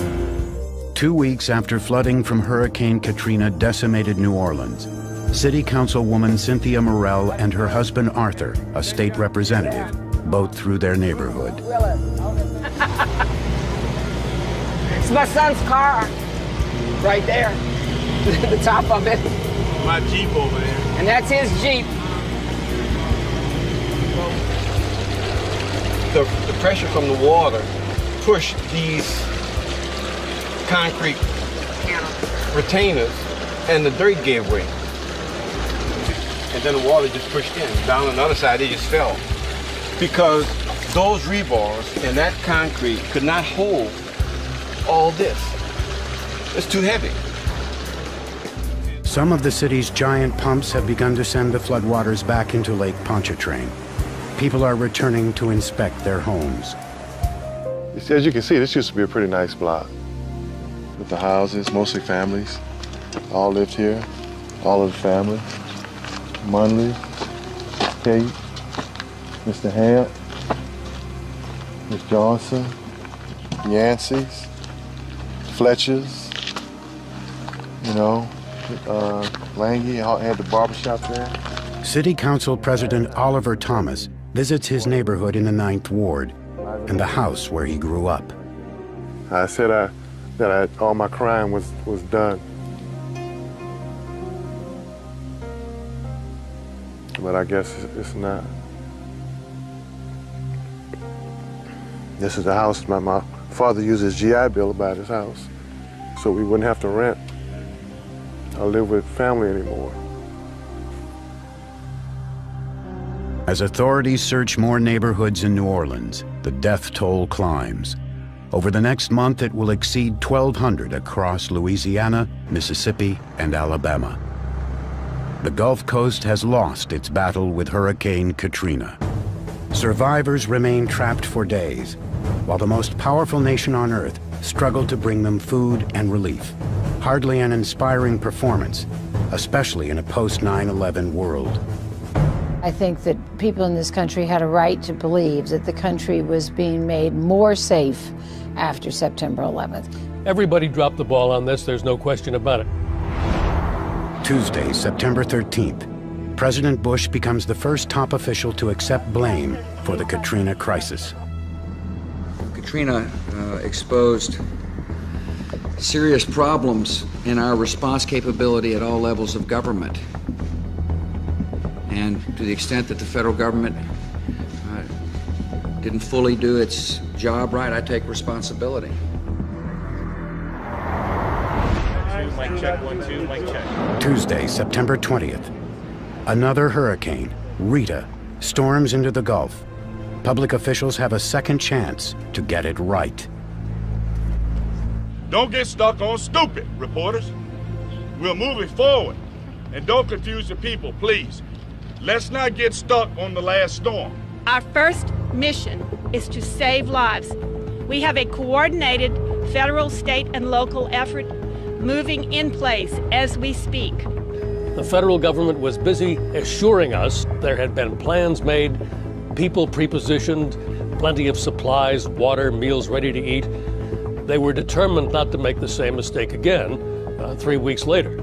2 weeks after flooding from Hurricane Katrina decimated New Orleans, City Councilwoman Cynthia Morell and her husband Arthur, a state representative, boat through their neighborhood. It's my son's car, right there, the top of it. My Jeep over there. And that's his Jeep. The pressure from the water pushed these concrete retainers, and the dirt gave way. And then the water just pushed in. Down on the other side, they just fell. Because those rebars and that concrete could not hold all this. It's too heavy. Some of the city's giant pumps have begun to send the floodwaters back into Lake Pontchartrain. People are returning to inspect their homes. As you can see, this used to be a pretty nice block. With the houses, mostly families, all lived here, all of the family. Munley, Kate, Mr. Hamp, Miss Johnson, Yancey's, Fletcher's, Lange had the barbershop there. City Council President Oliver Thomas visits his neighborhood in the 9th Ward and the house where he grew up. I said that all my crime was done. But I guess it's not. This is the house my father used his GI Bill to buy this house, so we wouldn't have to rent or live with family anymore. As authorities search more neighborhoods in New Orleans, the death toll climbs. Over the next month, it will exceed 1,200 across Louisiana, Mississippi, and Alabama. The Gulf Coast has lost its battle with Hurricane Katrina. Survivors remain trapped for days, while the most powerful nation on Earth struggled to bring them food and relief. Hardly an inspiring performance, especially in a post-9/11 world. I think that people in this country had a right to believe that the country was being made more safe after September 11th. Everybody dropped the ball on this, there's no question about it. Tuesday, September 13th, President Bush becomes the first top official to accept blame for the Katrina crisis. Katrina exposed serious problems in our response capability at all levels of government. And to the extent that the federal government didn't fully do its job right, I take responsibility. Mic check, 1, 2, mic check. Tuesday, September 20th. Another hurricane, Rita, storms into the Gulf. Public officials have a second chance to get it right. Don't get stuck on stupid, reporters. We're moving forward. And don't confuse the people, please. Let's not get stuck on the last storm. Our first mission is to save lives. We have a coordinated federal, state, and local effort moving in place as we speak. The federal government was busy assuring us there had been plans made, people prepositioned, plenty of supplies, water, meals ready to eat. They were determined not to make the same mistake again 3 weeks later.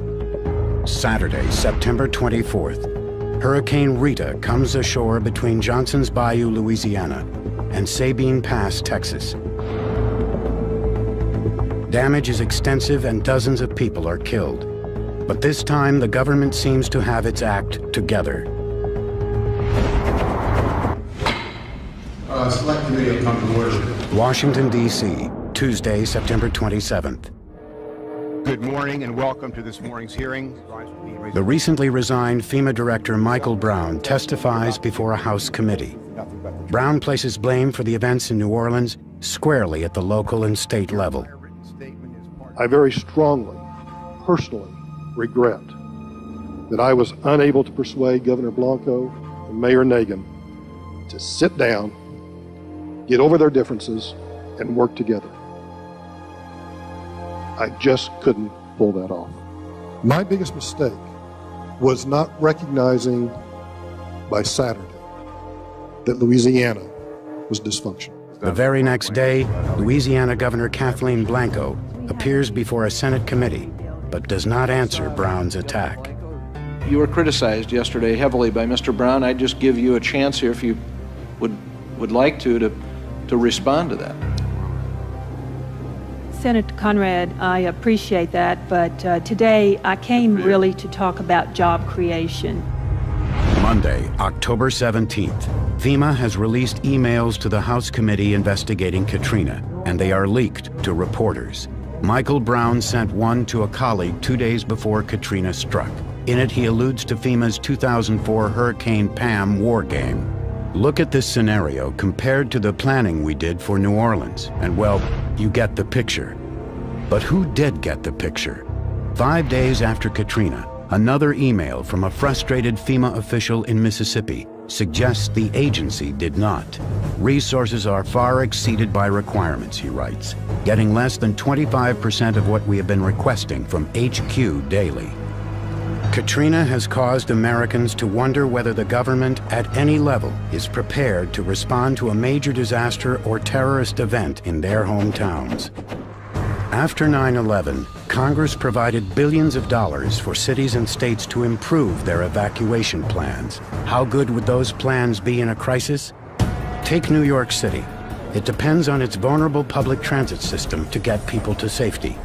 Saturday, September 24th. Hurricane Rita comes ashore between Johnson's Bayou, Louisiana, and Sabine Pass, Texas. Damage is extensive and dozens of people are killed. But this time, the government seems to have its act together. Select committee will come to order. Washington, D.C., Tuesday, September 27th. Good morning and welcome to this morning's hearing. The recently resigned FEMA Director Michael Brown testifies before a House committee. Brown places blame for the events in New Orleans squarely at the local and state level. I very strongly, personally, regret that I was unable to persuade Governor Blanco and Mayor Nagin to sit down, get over their differences, and work together. I just couldn't pull that off. My biggest mistake was not recognizing by Saturday that Louisiana was dysfunctional. The very next day, Louisiana Governor Kathleen Blanco appears before a Senate committee, but does not answer Brown's attack. You were criticized yesterday heavily by Mr. Brown. I'd just give you a chance here if you would like to respond to that. Senator Conrad, I appreciate that, but today I came really to talk about job creation. Monday, October 17th, FEMA has released emails to the House committee investigating Katrina, and they are leaked to reporters. Michael Brown sent one to a colleague 2 days before Katrina struck. In it, he alludes to FEMA's 2004 Hurricane Pam war game. Look at this scenario compared to the planning we did for New Orleans, and well, you get the picture. But who did get the picture? 5 days after Katrina, another email from a frustrated FEMA official in Mississippi suggests the agency did not. Resources are far exceeded by requirements, he writes, getting less than 25% of what we have been requesting from HQ daily. Katrina has caused Americans to wonder whether the government at any level is prepared to respond to a major disaster or terrorist event in their hometowns. After 9/11, Congress provided billions of dollars for cities and states to improve their evacuation plans. How good would those plans be in a crisis? Take New York City. It depends on its vulnerable public transit system to get people to safety.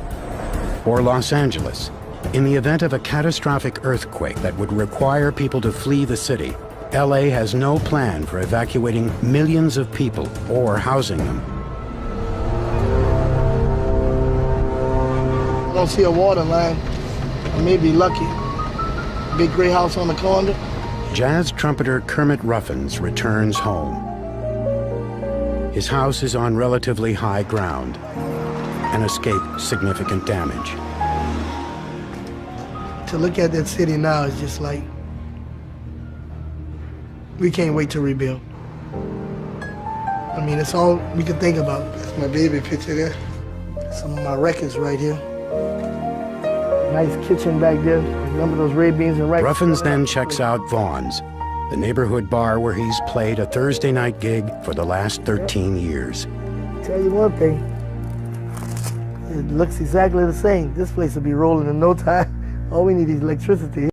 Or Los Angeles. In the event of a catastrophic earthquake that would require people to flee the city, LA has no plan for evacuating millions of people or housing them. I don't see a water line. I may be lucky. Big gray house on the corner. Jazz trumpeter Kermit Ruffins returns home. His house is on relatively high ground and escaped significant damage. To look at that city now is just like, we can't wait to rebuild. I mean, it's all we can think about. That's my baby picture there. Some of my records right here. Nice kitchen back there. Remember those red beans and rice? Ruffins then checks out Vaughn's, the neighborhood bar where he's played a Thursday night gig for the last 13 years. Tell you one thing, it looks exactly the same. This place will be rolling in no time. All we need is electricity.